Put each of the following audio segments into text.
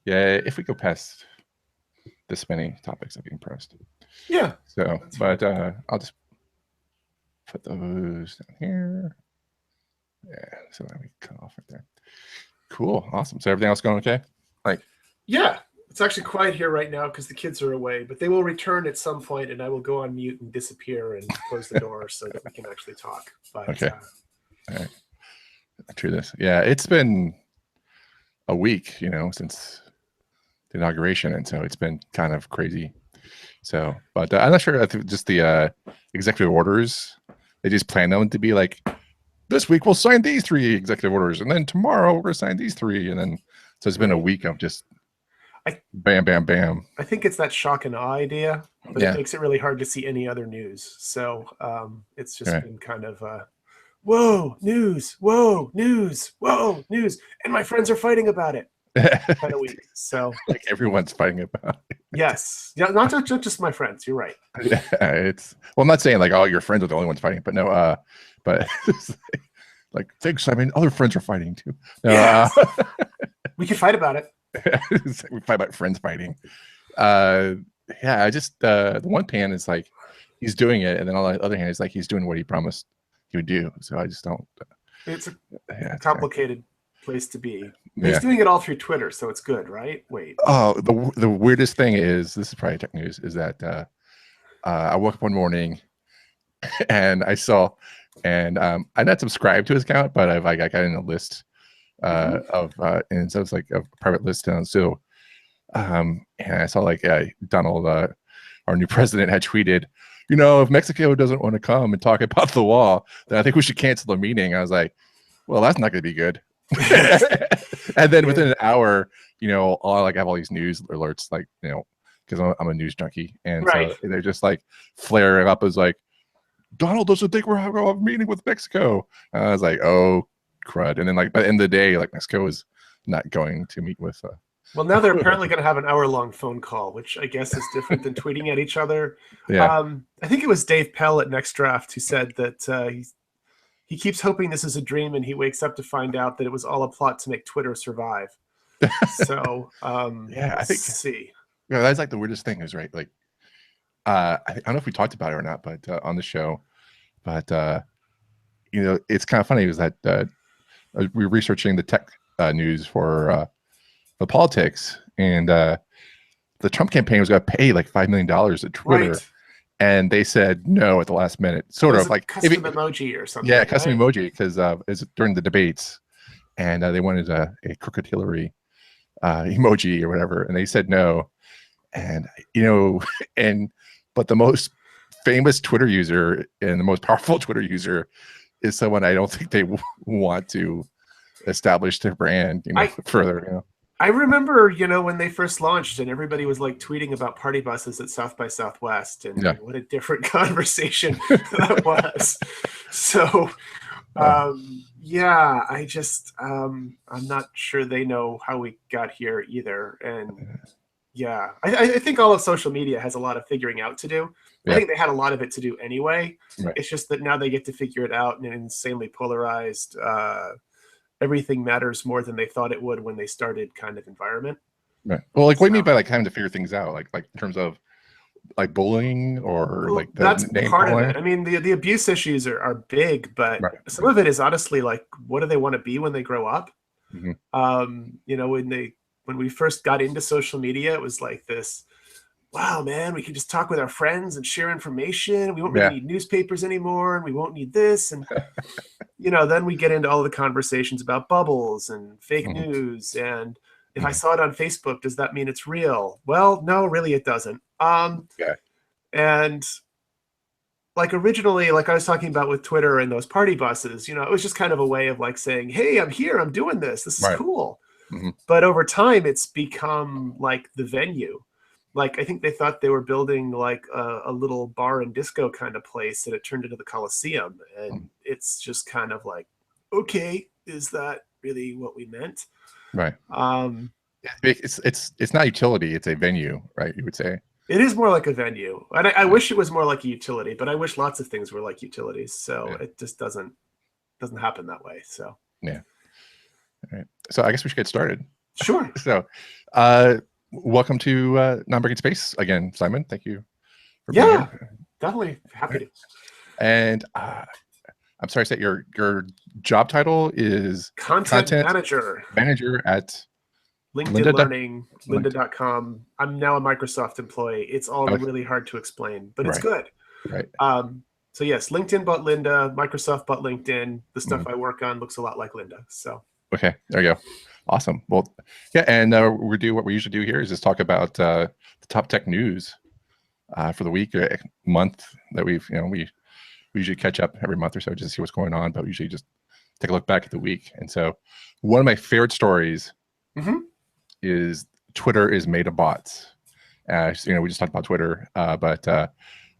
Yeah, if we go past this many topics, I'd be impressed. Yeah. So, That's fine. but I'll just put those down here. Yeah, so then we cut off right there. Cool, awesome. So everything else going okay? Like, Yeah. It's actually quiet here right now because the kids are away, but they will return at some point, and I will go on mute and disappear and close the door so that we can actually talk. But okay, all right. True this. Yeah, it's been a week, since the inauguration, and so it's been kind of crazy. So, but I'm not sure. I think just the executive orders, they just plan them to be like, this week we'll sign these 3 executive orders, and then tomorrow we're going to sign these 3, and then so it's been a right. week of just I bam, bam, bam. I think it's that shock and awe idea, but it Yeah. makes it really hard to see any other news. So it's All just right. been kind of whoa, news, whoa, news, whoa, news, and my friends are fighting about it kind of week. So Like everyone's fighting about it. yes, yeah, not just my friends. You're right. Yeah, well, I'm not saying like, oh, your friends are the only ones fighting, but no, but like thanks. I mean, other friends are fighting too. No, Yes, we could fight about it. we fight about friends fighting. Uh, yeah, I just the one pan is like he's doing it, and then on the other hand, is like he's doing what he promised he would do. So I just don't. It's a Yeah, it's kind of, complicated place to be. But he's yeah. doing it all through Twitter, so it's good, right? Wait. Oh, the weirdest thing is this is probably tech news is that I woke up one morning and I saw, and I'm not subscribed to his account, but I got in a list of and so it's like a private list, and so and I saw like Donald, our new president, had tweeted, if Mexico doesn't want to come and talk about the wall, then I think we should cancel the meeting. I was like, well, that's not going to be good. And then Yeah. within an hour, I have all these news alerts, like because I'm a news junkie, and Right. so they're just like flaring up as like Donald doesn't think we're having a meeting with Mexico. And I was like, oh crud! And then like by the end of the day, like Mexico is not going to meet with. Well, now they're apparently going to have an hour-long phone call, which I guess is different than tweeting at each other. Yeah. I think it was Dave Pell at Next Draft who said that he keeps hoping this is a dream, and he wakes up to find out that it was all a plot to make Twitter survive. So Yeah, we'll I think see. that's like the weirdest thing is right. Like, I don't know if we talked about it or not, but on the show, but it's kind of funny is that we were researching the tech news for the politics, and the Trump campaign was going to pay like $5 million to Twitter, Right. and they said no at the last minute. It Sort was of a like custom emoji or something, yeah, custom right? emoji because it's during the debates, and they wanted a crooked Hillary emoji or whatever, and they said no, and and but the most famous Twitter user and the most powerful Twitter user is someone I don't think they want to establish their brand, I further. I remember, when they first launched and everybody was like tweeting about party buses at South by Southwest, and Yeah. what a different conversation that was. So, Uh, yeah, I'm not sure they know how we got here either. And yeah, I think all of social media has a lot of figuring out to do. I yeah. think they had a lot of it to do anyway. Right. It's just that now they get to figure it out in an insanely polarized, everything matters more than they thought it would when they started kind of environment. Right. Well, like, what do you mean So by like having to figure things out? Like in terms of like bullying or well, like the that's name part of calling? it. I mean, the abuse issues are big, but Right. some of it is honestly like, what do they want to be when they grow up? Mm-hmm. When we first got into social media, it was like this, wow, man, we can just talk with our friends and share information. We won't really Yeah. need newspapers anymore, and we won't need this. And then we get into all the conversations about bubbles and fake Mm-hmm. news. And if I Mm-hmm. saw it on Facebook, does that mean it's real? Well, no, really, it doesn't. Yeah. And like originally, like I was talking about with Twitter and those party buses, it was just kind of a way of like saying, hey, I'm here, I'm doing this. This is Right. cool. Mm-hmm. But over time, it's become like the venue. Like I think they thought they were building like a little bar and disco kind of place, and it turned into the Coliseum. And it's just kind of like, okay, is that really what we meant? Right. Um, It's not utility. It's a venue, right? You would say. it is more like a venue, and I wish it was more like a utility. But I wish lots of things were like utilities. So Yeah. it just doesn't happen that way. So Yeah. All right. So I guess we should get started. Sure. So, welcome to Non-Breaking Space again, Simon. Thank you for being Yeah, here. definitely happy to. And I'm sorry, I said your job title is Content manager, manager at LinkedIn Lynda. Learning, lynda.com. I'm now a Microsoft employee. It's all Oh, really hard to explain, but it's right, good. right. So yes, LinkedIn bought Lynda, Microsoft bought LinkedIn. The stuff Mhm. I work on looks a lot like Lynda. So Okay, there you go. Awesome. Well, yeah, and we do what we usually do here is just talk about the top tech news for the week, month that we usually catch up every month or so just to see what's going on, but we usually just take a look back at the week. And so, one of my favorite stories is Twitter is made of bots. We just talked about Twitter, but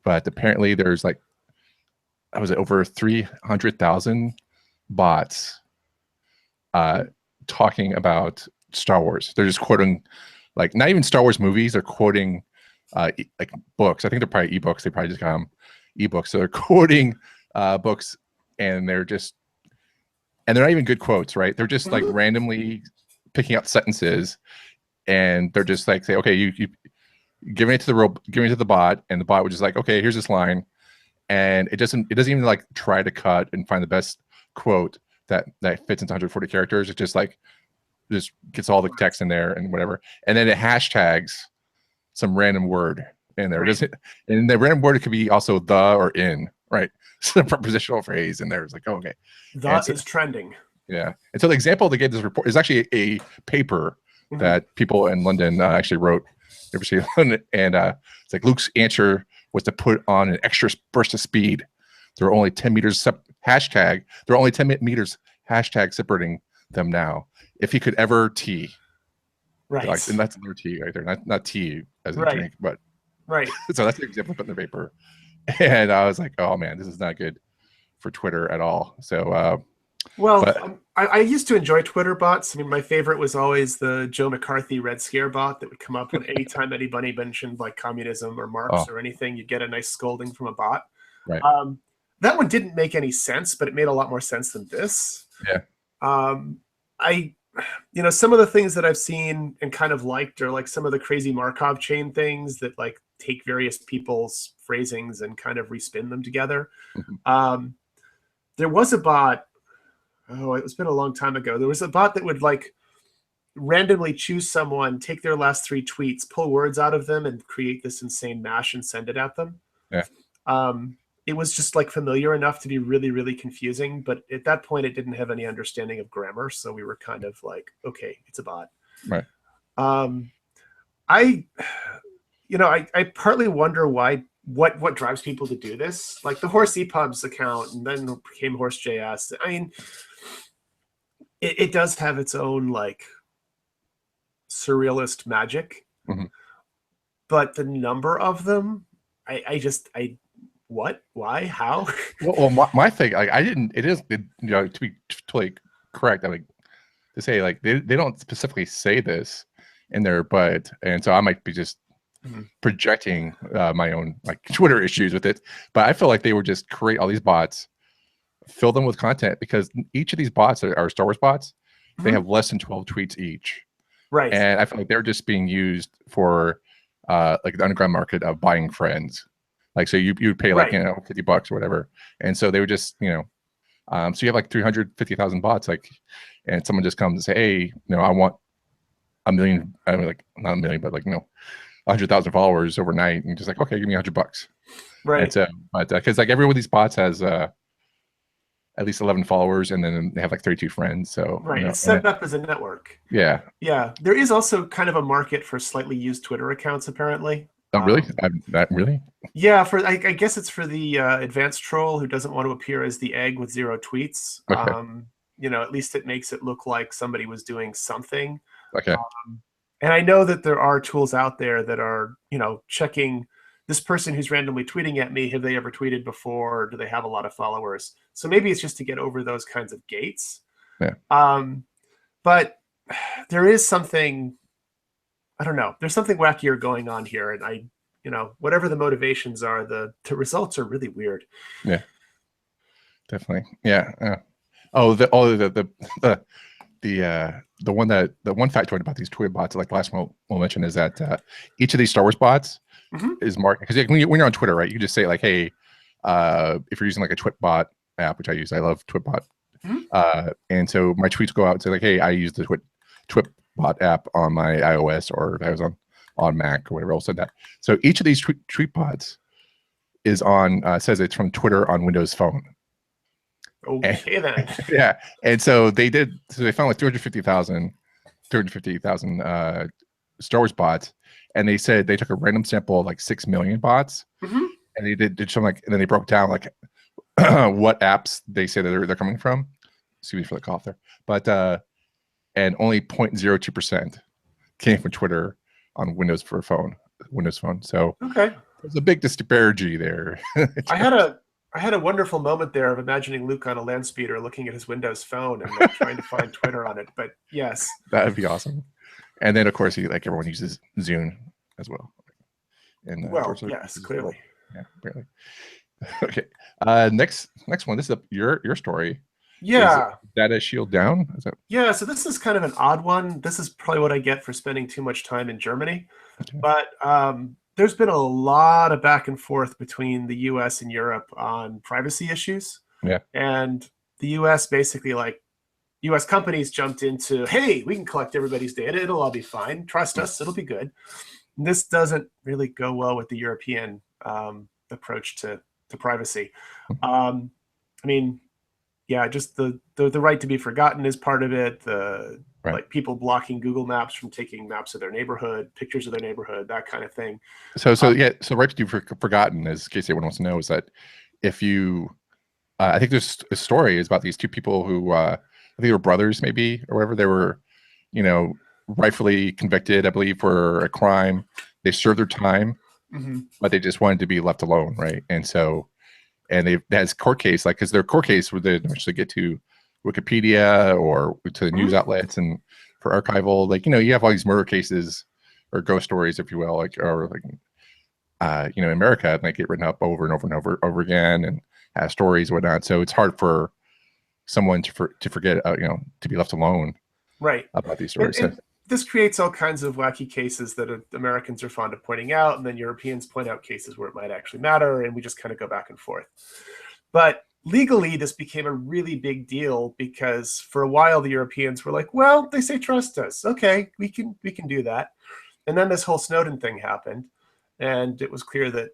apparently there's like, was it over 300,000 bots talking about Star Wars. They're just quoting, like, not even Star Wars movies. They're quoting like books. I think they're probably ebooks. They probably just got them ebooks. So they're quoting books, and they're not even good quotes, right? They're just like randomly picking out sentences, and they're just like, say, okay, you giving it to the bot, and the bot would just like, okay, here's this line, and it doesn't even like try to cut and find the best quote that fits into 140 characters. It just like just gets all the text in there and whatever, and then it hashtags some random word in there. right. And the random word, it could be also the or in, right? So the prepositional phrase in there is like, oh, okay. That is trending. Yeah. And so the example they gave this report is actually a paper that people in London actually wrote. University of London, and it's like Luke's answer was to put on an extra burst of speed. There are only 10 meters hashtag. There are only 10 meters hashtag separating them now. If he could ever tea, Right. like, and that's another tea right there, not tea as a drink, but right. So that's the example put in the paper. And I was like, oh man, this is not good for Twitter at all. So, I used to enjoy Twitter bots. I mean, my favorite was always the Joe McCarthy Red Scare bot that would come up when anytime anybody mentioned like communism or Marx or anything, you'd get a nice scolding from a bot. Right. That one didn't make any sense, but it made a lot more sense than this. Yeah. Some of the things that I've seen and kind of liked are like some of the crazy Markov chain things that like take various people's phrasings and kind of respin them together. There was a bot. Oh, it's been a long time ago. There was a bot that would like randomly choose someone, take their last 3 tweets, pull words out of them, and create this insane mash and send it at them. Yeah. It was just like familiar enough to be really, really confusing. But at that point, it didn't have any understanding of grammar. So we were kind of like, okay, it's a bot. Right. I partly wonder what drives people to do this. Like the Horse ePubs account and then became Horse.js. I mean, it does have its own like surrealist magic, but the number of them, what, why, how? Well, my thing, like, to be totally correct, I mean, to say like they don't specifically say this in there, but, and so I might be just projecting my own like Twitter issues with it, but I feel like they would just create all these bots, fill them with content, because each of these bots are Star Wars bots. They have less than 12 tweets each, right? And I feel like they're just being used for like the underground market of buying friends. Like, so you'd pay like $50 or whatever, and so they would just so you have like 350,000 bots, like, and someone just comes and say, hey, I want a million, I mean, like, not a million, but like 100,000 followers overnight, and just like, okay, give me $100, right? And so, but because like every one of these bots has at least 11 followers, and then they have like 32 friends. So it's set up as a network. Yeah. There is also kind of a market for slightly used Twitter accounts, apparently. Oh, really? That really? Yeah, I guess it's for the advanced troll who doesn't want to appear as the egg with 0 tweets. Okay. At least it makes it look like somebody was doing something. Okay. And I know that there are tools out there that are, checking this person who's randomly tweeting at me. Have they ever tweeted before? Or do they have a lot of followers? So maybe it's just to get over those kinds of gates. Yeah. But there is something, I don't know, there's something wackier going on here. And whatever the motivations are, the results are really weird. Yeah. Definitely. Yeah. Oh, the the one factoid about these Twitter bots, like the last one we'll mention, is that each of these Star Wars bots Mhm. is marked because when you're on Twitter, right, you can just say like, hey, if you're using like a Twitbot app, which I use, I love Twitbot, Mhm. and so my tweets go out and say like, hey, I use the Twitbot app on my iOS, or if I was on Mac or whatever, I'll send that. So each of these tweet bots is on says it's from Twitter on Windows Phone. And, Okay then. yeah, and so they found like 250,000 Star Wars bots, and they said they took a random sample of like 6 million bots, Mhm. and they did some like, and then they broke down like what apps they say that they're coming from. Excuse me for the cough there, but and only 0.02% came from Twitter on Windows Phone. So Okay. there's a big disparity there. I had a wonderful moment there of imagining Luke on a land speeder looking at his Windows phone and like trying to find Twitter on it. But yes, That'd be awesome. And then of course, everyone uses Zune as well. And well, George yes, uses clearly. yeah, apparently. Okay. Next one. This is your story. Is Yeah. Data Shield down? Is that Yeah, so this is kind of an odd one. This is probably what I get for spending too much time in Germany. okay? But there's been a lot of back and forth between the US and Europe on privacy issues. Yeah. And the US basically, like, US companies jumped into, hey, we can collect everybody's data. It'll all be fine. Trust us. It'll be good. And this doesn't really go well with the European approach to privacy. I mean, yeah, just the right to be forgotten is part of it. The Right. like people blocking Google Maps from taking maps of their neighborhood, pictures of their neighborhood, that kind of thing. So right to be forgotten, as in case anyone wants to know, is that if you, I think there's a story is about these two people who I think they were brothers, maybe, or whatever. They were, rightfully convicted, I believe, for a crime. They served their time, but they just wanted to be left alone, right? And so, and they has court case, like, because their court case would then actually get to Wikipedia or to the news outlets and for archival, like, you have all these murder cases or ghost stories, if you will, like, or like, in America, and they get written up over and over and over again, and have stories and whatnot. So it's hard for someone to forget, to be left alone, right, about these stories. And this creates all kinds of wacky cases that Americans are fond of pointing out, and then Europeans point out cases where it might actually matter, and we just kind of go back and forth. But legally, this became a really big deal because for a while the Europeans were like, well, they say trust us. Okay, we can do that. And then this whole Snowden thing happened. And it was clear that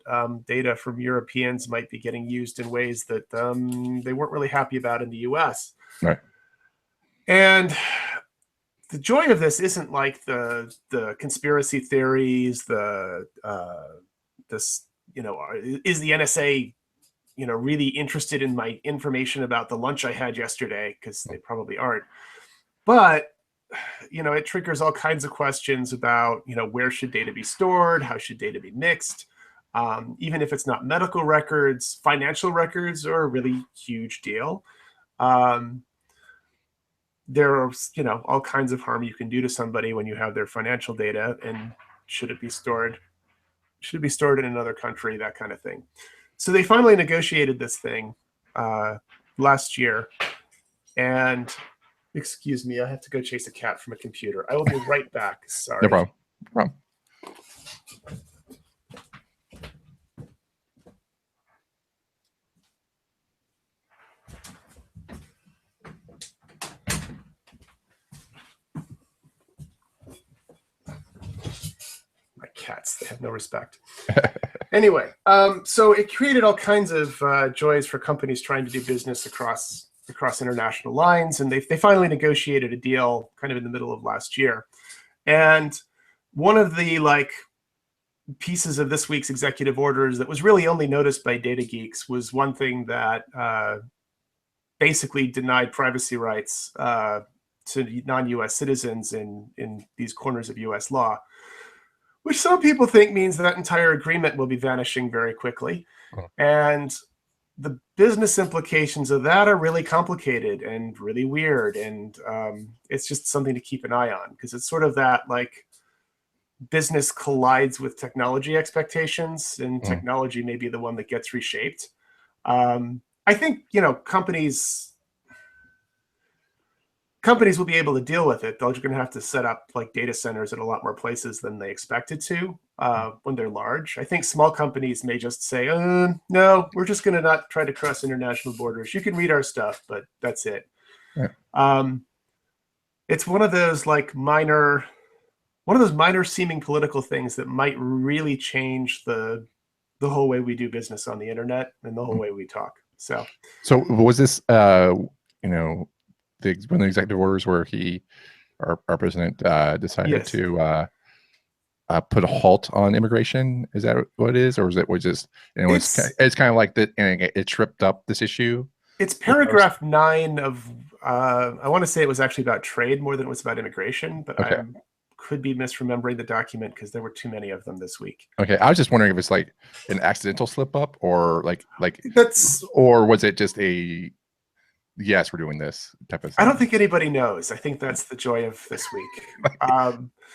data from Europeans might be getting used in ways that they weren't really happy about in the US. Right. And the joy of this isn't like the conspiracy theories, this, is the NSA really interested in my information about the lunch I had yesterday, because they probably aren't. But it triggers all kinds of questions about where should data be stored, how should data be mixed. Even if it's not medical records, financial records are a really huge deal. There are all kinds of harm you can do to somebody when you have their financial data, and should it be stored in another country, that kind of thing. So they finally negotiated this thing last year. And excuse me, I have to go chase a cat from a computer. I will be right back. Sorry. No problem. No problem. My cats, they have no respect. Anyway, so it created all kinds of joys for companies trying to do business across international lines, and they finally negotiated a deal kind of in the middle of last year. And one of the pieces of this week's executive orders that was really only noticed by data geeks was one thing that basically denied privacy rights to non-US citizens in these corners of US law, which some people think means that entire agreement will be vanishing very quickly. And the business implications of that are really complicated and really weird. And it's just something to keep an eye on, because it's sort of that business collides with technology expectations, and technology may be the one that gets reshaped. I think, companies, companies will be able to deal with it. They're going to have to set up like data centers in a lot more places than they expected to when they're large. I think small companies may just say, no, we're just going to not try to cross international borders. You can read our stuff, but that's it. Yeah. It's one of those minor seeming political things that might really change the whole way we do business on the internet and the whole way we talk. So was this, you know, one of the executive orders where our president decided yes, to put a halt on immigration? Is that what it is, or was just it's kind of like that, and it tripped up this issue? It's paragraph 9 of I want to say it was actually about trade more than it was about immigration, but Okay. I could be misremembering the document because there were too many of them this week. Okay, I was just wondering if it's like an accidental slip up, or That's, or was it just a yes, we're doing this type of thing? I don't think anybody knows. I think that's the joy of this week.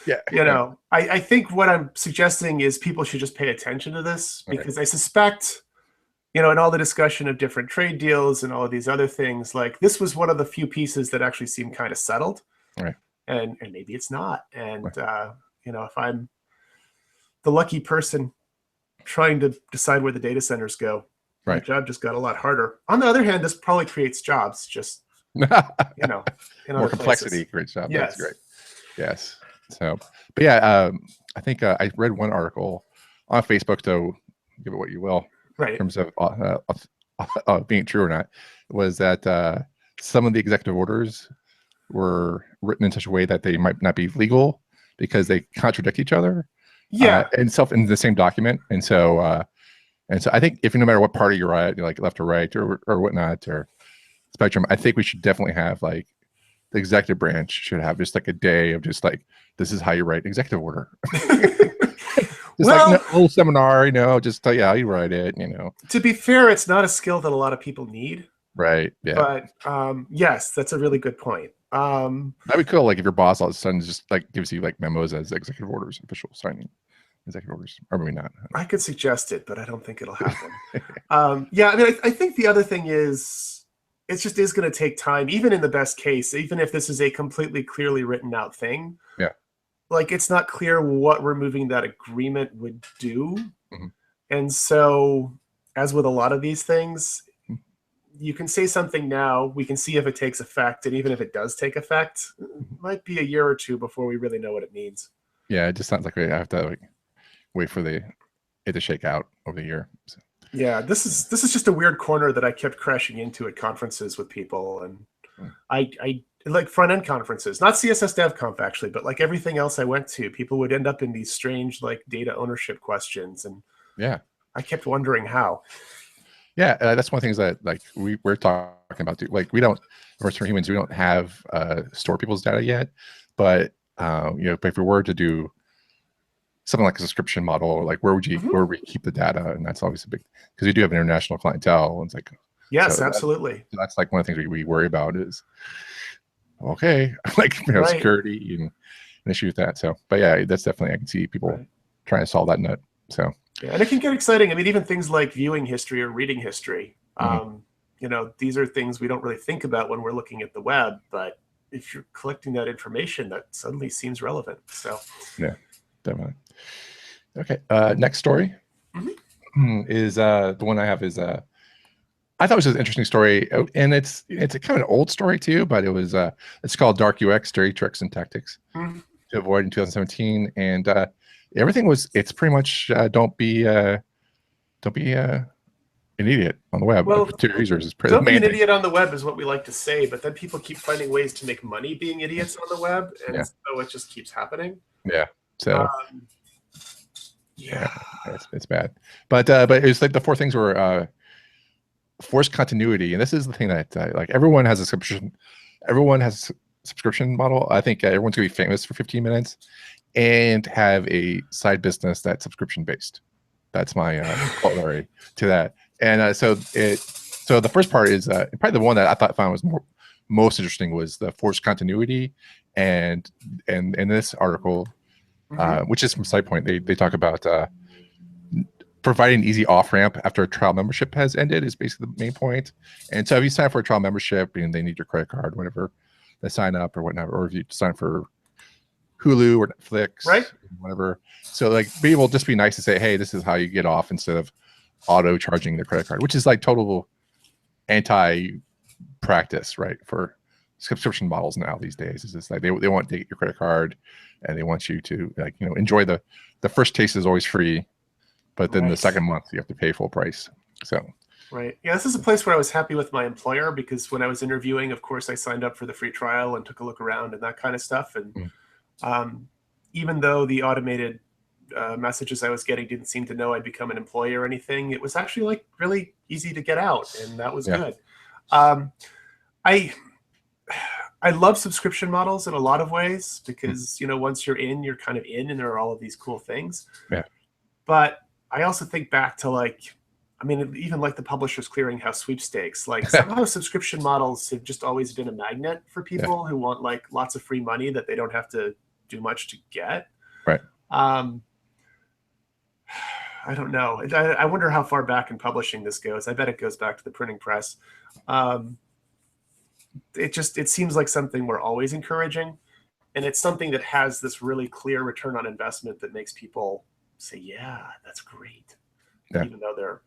Yeah. You know, I think what I'm suggesting is people should just pay attention to this, because I suspect, you know, in all the discussion of different trade deals and all of these other things, like this was one of the few pieces that actually seemed kind of settled. Right. And maybe it's not. And, you know, if I'm the lucky person trying to decide where the data centers go, my job just got a lot harder. On the other hand, this probably creates jobs, just, you know, in more other complexity places. creates jobs. Yes. That's great. Yes. So, but yeah, I think I read one article on Facebook, though, give it what you will, Right. in terms of being true or not, was that some of the executive orders were written in such a way that they might not be legal because they contradict each other. Yeah. In the same document. And so I think if no matter what party you're at, like left or right or whatnot or spectrum, I think we should definitely have like the executive branch should have just like a day of just like, this is how you write executive order. Just like a little seminar, you know, just tell you how you write it, you know. To be fair, it's not a skill that a lot of people need. Right. Yeah. But yes, that's a really good point. That'd be cool. Like if your boss all of a sudden just like gives you like memos as executive orders, official signing executive orders, or maybe not. I could suggest it, but I don't think it'll happen. Yeah, I mean, I think the other thing is it just is going to take time, even in the best case, even if this is a completely clearly written out thing. Yeah. Like it's not clear what removing that agreement would do. And so, as with a lot of these things, you can say something now, we can see if it takes effect, and even if it does take effect, it might be a year or two before we really know what it means. Yeah, it just sounds like we have to like wait for it to shake out over the year. So. Yeah, this is just a weird corner that I kept crashing into at conferences with people, and I like front end conferences, not CSS Dev Conf actually, but like everything else I went to, people would end up in these strange like data ownership questions, and I kept wondering how. Yeah, that's one of the things that like we're talking about too. Like we don't, of course, for humans, we don't have store people's data yet, but you know, but if we were to do something like a subscription model, like where would we keep the data? And that's always a big, because we do have an international clientele, and it's like yes, so absolutely. That's like one of the things we worry about is okay, like you know, security and an issue with that. So, but yeah, that's definitely I can see people trying to solve that nut. So. Yeah, and it can get exciting. I mean, even things like viewing history or reading history, you know, these are things we don't really think about when we're looking at the web, but if you're collecting that information, that suddenly seems relevant. So yeah, definitely. Okay, next story is the one I have is I thought it was an interesting story, and it's a kind of an old story too, but it was it's called Dark UX: Dirty Tricks and Tactics to Avoid in 2017, and everything was, it's pretty much don't be an idiot on the web. Well, to users is don't be an idiot on the web is what we like to say, but then people keep finding ways to make money being idiots on the web, and so it just keeps happening. Yeah. So it's bad. But it's like the four things were forced continuity, and this is the thing that like everyone has a subscription. Everyone has a subscription model. I think everyone's gonna be famous for 15 minutes and have a side business that's subscription based. That's my corollary to that. And so the first part is probably the one that I found was most interesting was the forced continuity, and in this article, which is from SitePoint, they talk about providing an easy off ramp after a trial membership has ended is basically the main point. And so if you sign up for a trial membership and they need your credit card, whatever, that sign up or whatnot, or if you sign for Hulu or Netflix, Right. whatever. So like, be able to just be nice to say, hey, this is how you get off, instead of auto charging the credit card, which is like total anti practice, right? For subscription models now these days, is just like they want to get your credit card, and they want you to, like, enjoy the first taste is always free, but then the Right. second month you have to pay full price. So Right. Yeah, this is a place where I was happy with my employer, because when I was interviewing, of course, I signed up for the free trial and took a look around and that kind of stuff. And even though the automated messages I was getting didn't seem to know I'd become an employee or anything, it was actually like really easy to get out, and that was good. I I love subscription models in a lot of ways, because once you're in, you're kind of in, and there are all of these cool things. Yeah. But I also think back to, like, I mean, even like the Publishers Clearinghouse sweepstakes, like somehow subscription models have just always been a magnet for people who want like lots of free money that they don't have to do much to get. Right. I don't know. I wonder how far back in publishing this goes. I bet it goes back to the printing press. It seems like something we're always encouraging, and it's something that has this really clear return on investment that makes people say, yeah, that's great, even though they're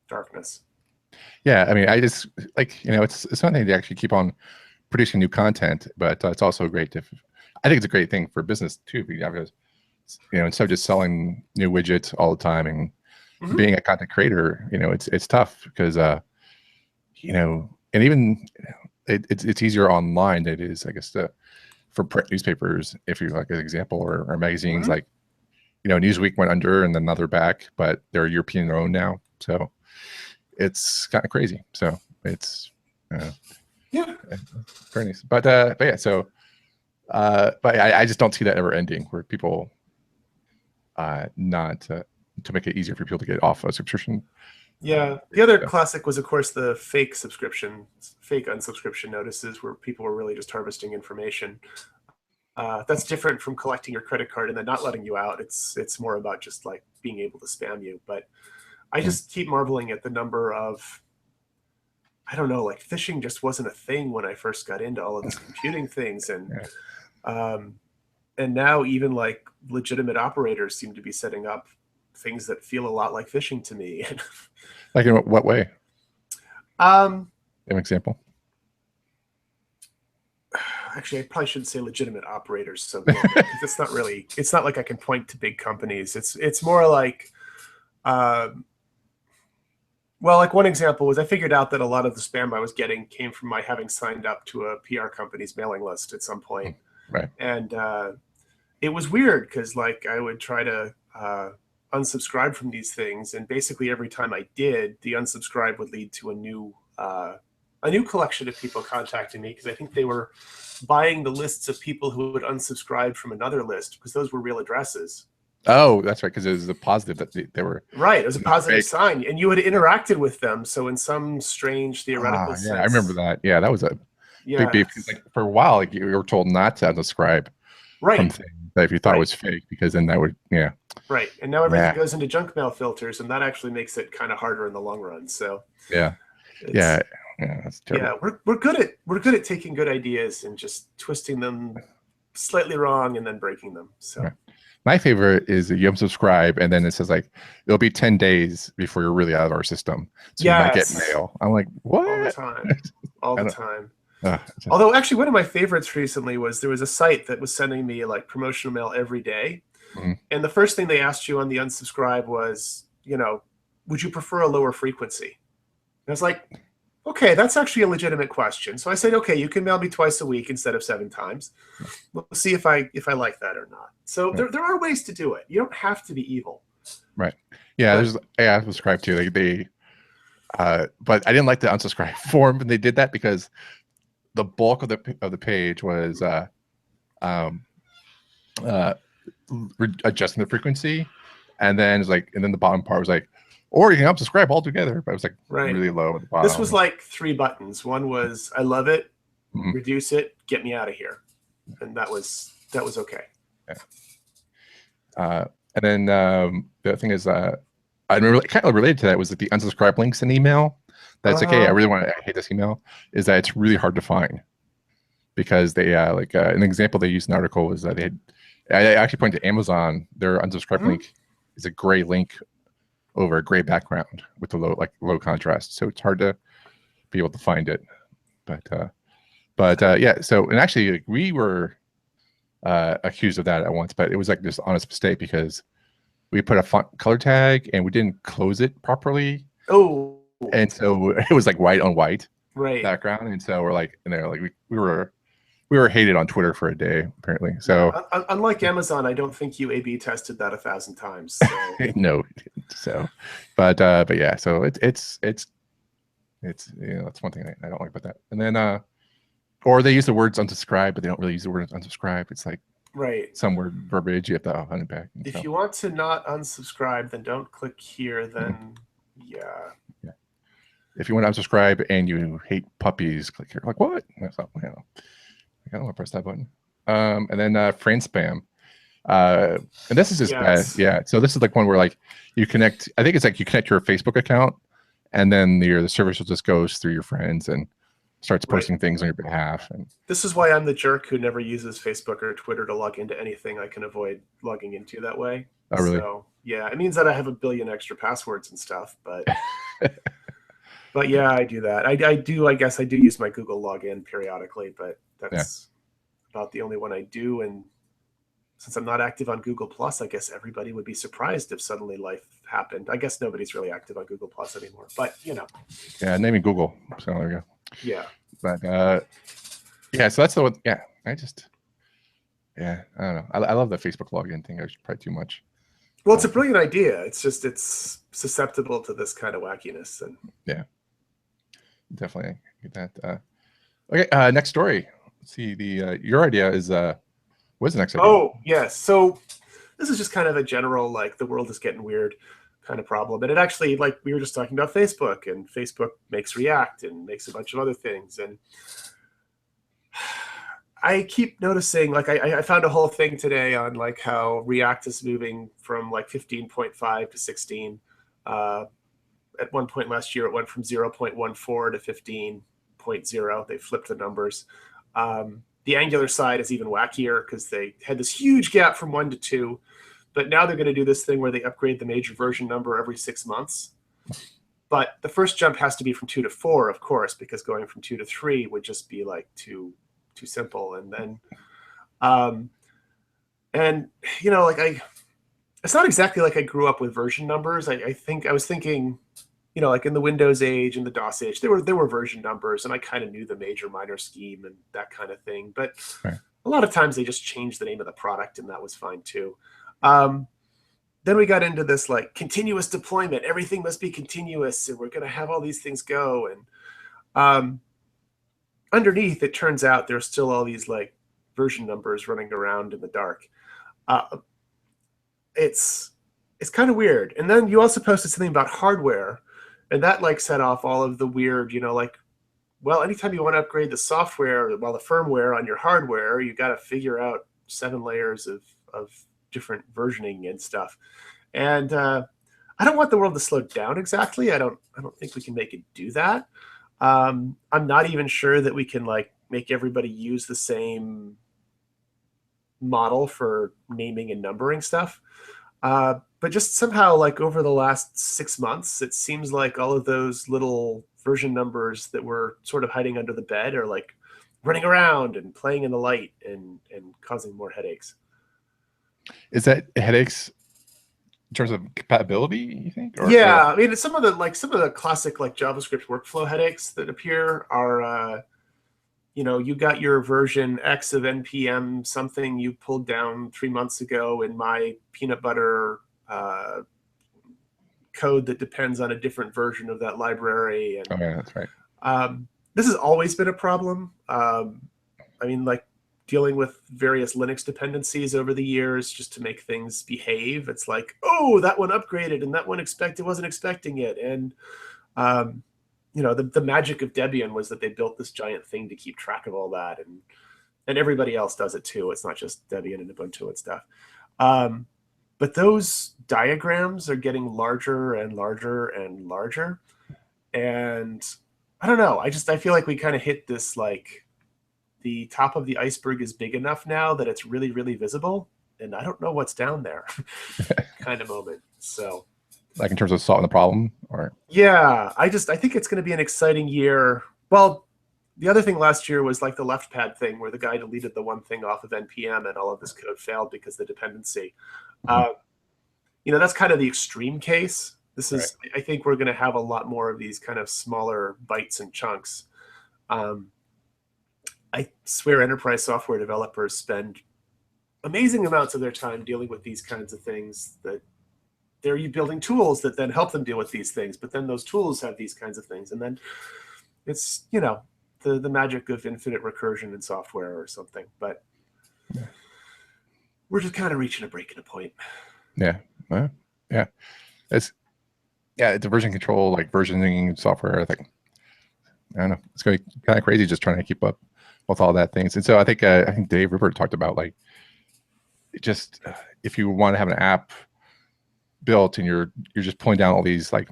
darkness. Yeah, I mean, I just like, it's something to actually keep on producing new content, but it's also great to, I think it's a great thing for business too, because instead of just selling new widgets all the time and being a content creator, it's tough, because and even it's easier online than it is, I guess, for print newspapers, if you like an example, or magazines. Like, Newsweek went under and then now they're back, but they're European owned now, so it's kind of crazy. So it's very nice. But yeah, so but I just don't see that ever ending, where people not to make it easier for people to get off a subscription. Yeah. The other classic was, of course, the fake unsubscription notices, where people were really just harvesting information. That's different from collecting your credit card and then not letting you out. It's more about just like being able to spam you. But I just keep marveling at the number of, I don't know, like phishing just wasn't a thing when I first got into all of these computing things. And now even like legitimate operators seem to be setting up things that feel a lot like phishing to me. Like, in what way? An example? Actually, I probably shouldn't say legitimate operators, so because it's not like I can point to big companies. It's more like, well, like one example was I figured out that a lot of the spam I was getting came from my having signed up to a PR company's mailing list at some point. Right. And it was weird, because like I would try to unsubscribe from these things, and basically every time I did, the unsubscribe would lead to a new collection of people contacting me, because I think they were buying the lists of people who would unsubscribe from another list, because those were real addresses. Oh, that's right, because it was a positive that they were right. It was a positive sign, and you had interacted with them. So in some strange theoretical sense, I remember that. Yeah, that was a big beef. Like, for a while, like, you were told not to unsubscribe from things that if you thought it was fake, because then that would right. And now everything goes into junk mail filters, and that actually makes it kind of harder in the long run. So yeah, that's terrible. Yeah, we're good at taking good ideas and just twisting them slightly wrong and then breaking them. So my favorite is that you unsubscribe, and then it says like it'll be 10 days before you're really out of our system, so you might get mail. I'm like, what? All the time. All the time. Although actually one of my favorites recently was, there was a site that was sending me like promotional mail every day. And the first thing they asked you on the unsubscribe was, would you prefer a lower frequency? And I was like, okay, that's actually a legitimate question. So I said, okay, you can mail me twice a week instead of 7 times. We'll see if I like that or not. So there are ways to do it. You don't have to be evil. Right. Yeah, I subscribe to. But I didn't like the unsubscribe form when they did that, because the bulk of the page was adjusting the frequency, and then the bottom part was like, or you can unsubscribe altogether, but it was like really low at the bottom. This was like 3 buttons. One was I love it, reduce it, get me out of here, and that was okay. And then the other thing is, I really kind of related to that was that the unsubscribe links in email. That's like, hey, I hate this email. Is that it's really hard to find. because they like an example they used in the article was that I actually pointed to Amazon. Their unsubscribe link is a gray link over a gray background with the low contrast, so it's hard to be able to find it. But yeah. So, and actually, like, we were accused of that at once, but it was like this honest mistake because we put a font color tag and we didn't close it properly. Oh, and so it was like white on white right. background, and so we're like, and they're like, we were hated on Twitter for a day apparently. So unlike Amazon, I don't think you A/B tested that 1,000 times. So. No. So, but yeah. So it's that's one thing I don't like about that. And then or they use the words unsubscribe, but they don't really use the word unsubscribe. It's like some word verbiage you have to unpack. If you want to not unsubscribe, then don't click here. Then yeah. If you want to unsubscribe and you hate puppies, click here. Like what? That's not, I don't want to press that button. And then friend spam. And this is just bad. Yeah. So this is like one where like you connect. I think it's like you connect your Facebook account, and then the service will just goes through your friends and starts posting things on your behalf. And this is why I'm the jerk who never uses Facebook or Twitter to log into anything I can avoid logging into that way. Oh, really? So yeah, it means that I have a billion extra passwords and stuff, but but yeah, I do that. I guess I do use my Google login periodically, but that's about the only one I do. And since I'm not active on Google Plus, I guess everybody would be surprised if suddenly life happened. I guess nobody's really active on Google Plus anymore, but you know. Yeah, naming Google. So there we go. Yeah. But yeah, so that's the one. Yeah, I don't know. I love the Facebook login thing. I was probably too much. Well, it's a brilliant idea. It's just it's susceptible to this kind of wackiness. And yeah, definitely get that. Okay, next story. Let's see. Your idea is what's the next idea? Oh yes. So this is just kind of a general like the world is getting weird kind of problem. And it actually, like we were just talking about Facebook, and Facebook makes React and makes a bunch of other things. And I keep noticing, like I found a whole thing today on like how React is moving from like 15.5 to 16. At one point last year, it went from 0.14 to 15.0. They flipped the numbers. The Angular side is even wackier because they had this huge gap from 1 to 2. But now they're going to do this thing where they upgrade the major version number every 6 months. But the first jump has to be from 2 to 4, of course, because going from 2 to 3 would just be like too simple. And then, and you know, like it's not exactly like I grew up with version numbers. I think I was thinking, you know, like in the Windows age and the DOS age, there were version numbers, and I kind of knew the major minor scheme and that kind of thing. But a lot of times they just changed the name of the product, and that was fine too. Then we got into this like continuous deployment. Everything must be continuous, and we're going to have all these things go. And underneath, it turns out there's still all these like version numbers running around in the dark. It's kind of weird. And then you also posted something about hardware, and that like set off all of the weird, you know, like, well, anytime you want to upgrade the software, well, the firmware on your hardware, you got to figure out 7 layers of different versioning and stuff. And I don't want the world to slow down exactly. I don't think we can make it do that. I'm not even sure that we can like make everybody use the same model for naming and numbering stuff. But just somehow, like over the last 6 months, it seems like all of those little version numbers that were sort of hiding under the bed are like running around and playing in the light and causing more headaches. Is that headaches in terms of compatibility, you think? I mean, some of the classic like JavaScript workflow headaches that appear are, you know, you got your version X of npm something you pulled down 3 months ago in my peanut butter code that depends on a different version of that library. And yeah, that's right. This has always been a problem. I mean, like dealing with various Linux dependencies over the years just to make things behave. It's like, oh, that one upgraded and that one wasn't expecting it. And, you know, the magic of Debian was that they built this giant thing to keep track of all that. And everybody else does it too. It's not just Debian and Ubuntu and stuff. But those diagrams are getting larger and larger and larger. And I don't know. I feel like we kind of hit this like the top of the iceberg is big enough now that it's really, really visible, and I don't know what's down there kind of moment. So Like in terms of solving the problem, or yeah, I think it's going to be an exciting year. Well, the other thing last year was like the left pad thing where the guy deleted the one thing off of npm and all of this code failed because of the dependency. Mhm. That's kind of the extreme case. This Right. is, I think we're going to have a lot more of these kind of smaller bites and chunks. um, I swear enterprise software developers spend amazing amounts of their time dealing with these kinds of things, that they're building tools that then help them deal with these things, but then those tools have these kinds of things, and then it's the magic of infinite recursion in software or something. But Yeah. we're just kind of reaching a breaking point. Yeah. Yeah. It's the version control, like versioning software. I think I don't know. It's going to be kind of crazy just trying to keep up with all that things. And so I think Dave Rupert talked about like just if you want to have an app built and you're just pulling down all these like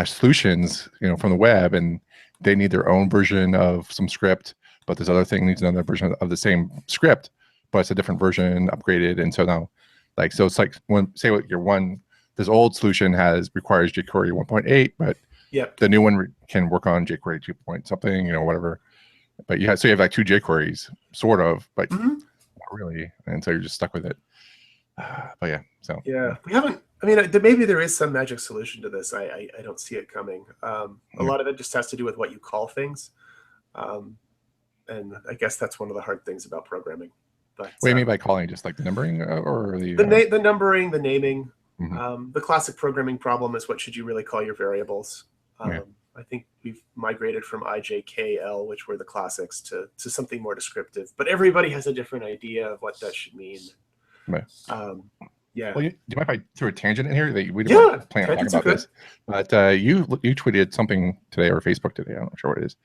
solutions, from the web, and they need their own version of some script, but this other thing needs another version of the same script, but it's a different version upgraded. And so now, like, so it's like when say what your one this old solution requires jQuery 1.8, but Yep. the new one can work on jQuery 2 point something, whatever. But you have like two jQueries, sort of, but not really, and so you're just stuck with it. But yeah, so yeah, we haven't. I mean, maybe there is some magic solution to this. I don't see it coming. A lot of it just has to do with what you call things, and I guess that's one of the hard things about programming. But what do you mean by calling? Just like the numbering, or the numbering, the naming. Mhm. The classic programming problem is what should you really call your variables? Yeah. I think we've migrated from IJKL, which were the classics, to something more descriptive. But everybody has a different idea of what that should mean. Right. Yeah. Well, do you mind if I throw a tangent in here? That we Yeah, didn't plan on talking tangents are about good. this, but you tweeted something today, or Facebook today, I'm not sure what it is,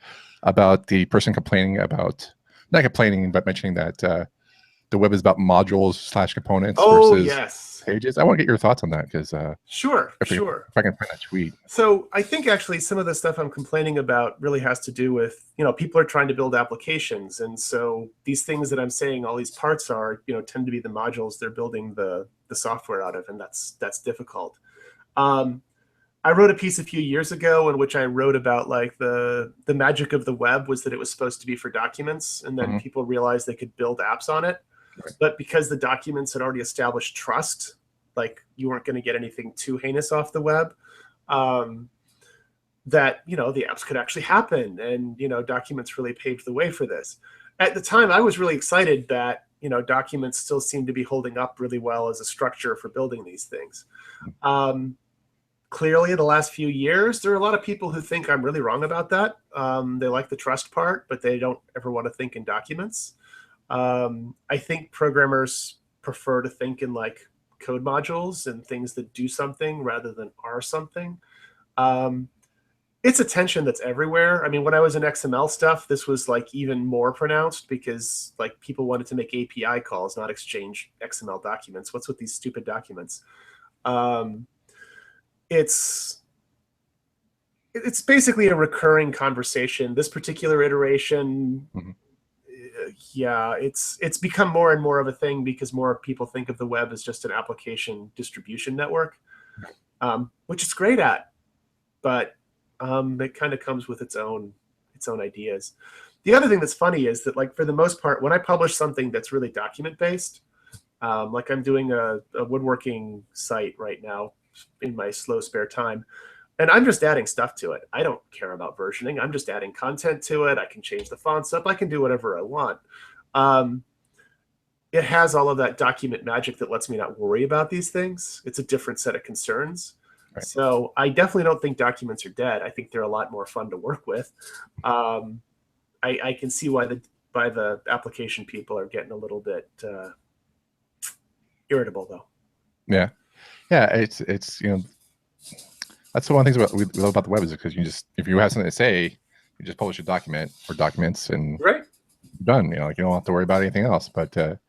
about the person complaining about, not complaining, but mentioning that the web is about modules / components Oh, versus yes. pages. I want to get your thoughts on that, because Sure. if I can find that tweet. So I think actually some of the stuff I'm complaining about really has to do with, people are trying to build applications. And so these things that I'm saying all these parts are, tend to be the modules they're building the software out of. And that's difficult. I wrote a piece a few years ago in which I wrote about like the magic of the web was that it was supposed to be for documents. And then people realized they could build apps on it. Right. But because the documents had already established trust, like you weren't going to get anything too heinous off the web, that the apps could actually happen, and documents really paved the way for this. At the time, I was really excited that documents still seem to be holding up really well as a structure for building these things. Clearly, in the last few years, there are a lot of people who think I'm really wrong about that. They like the trust part, but they don't ever want to think in documents. I think programmers prefer to think in like code modules and things that do something rather than are something. It's a tension that's everywhere. I mean, when I was in XML stuff, this was like even more pronounced because like people wanted to make API calls, not exchange XML documents. What's with these stupid documents? It's basically a recurring conversation. This particular iteration, yeah, it's become more and more of a thing because more people think of the web as just an application distribution network, which it's great at, but it kind of comes with its own ideas. The other thing that's funny is that, like, for the most part, when I publish something that's really document based, like I'm doing a woodworking site right now in my slow spare time, and I'm just adding stuff to it. I don't care about versioning. I'm just adding content to it. I can change the fonts up. I can do whatever I want. It has all of that document magic that lets me not worry about these things. It's a different set of concerns. Right. So I definitely don't think documents are dead. I think they're a lot more fun to work with. I can see why the application people are getting a little bit irritable, though. Yeah. It's that's the one of the things we love about the web, is because if you have something to say, you just publish a document or documents and right, done. Like you don't have to worry about anything else. But if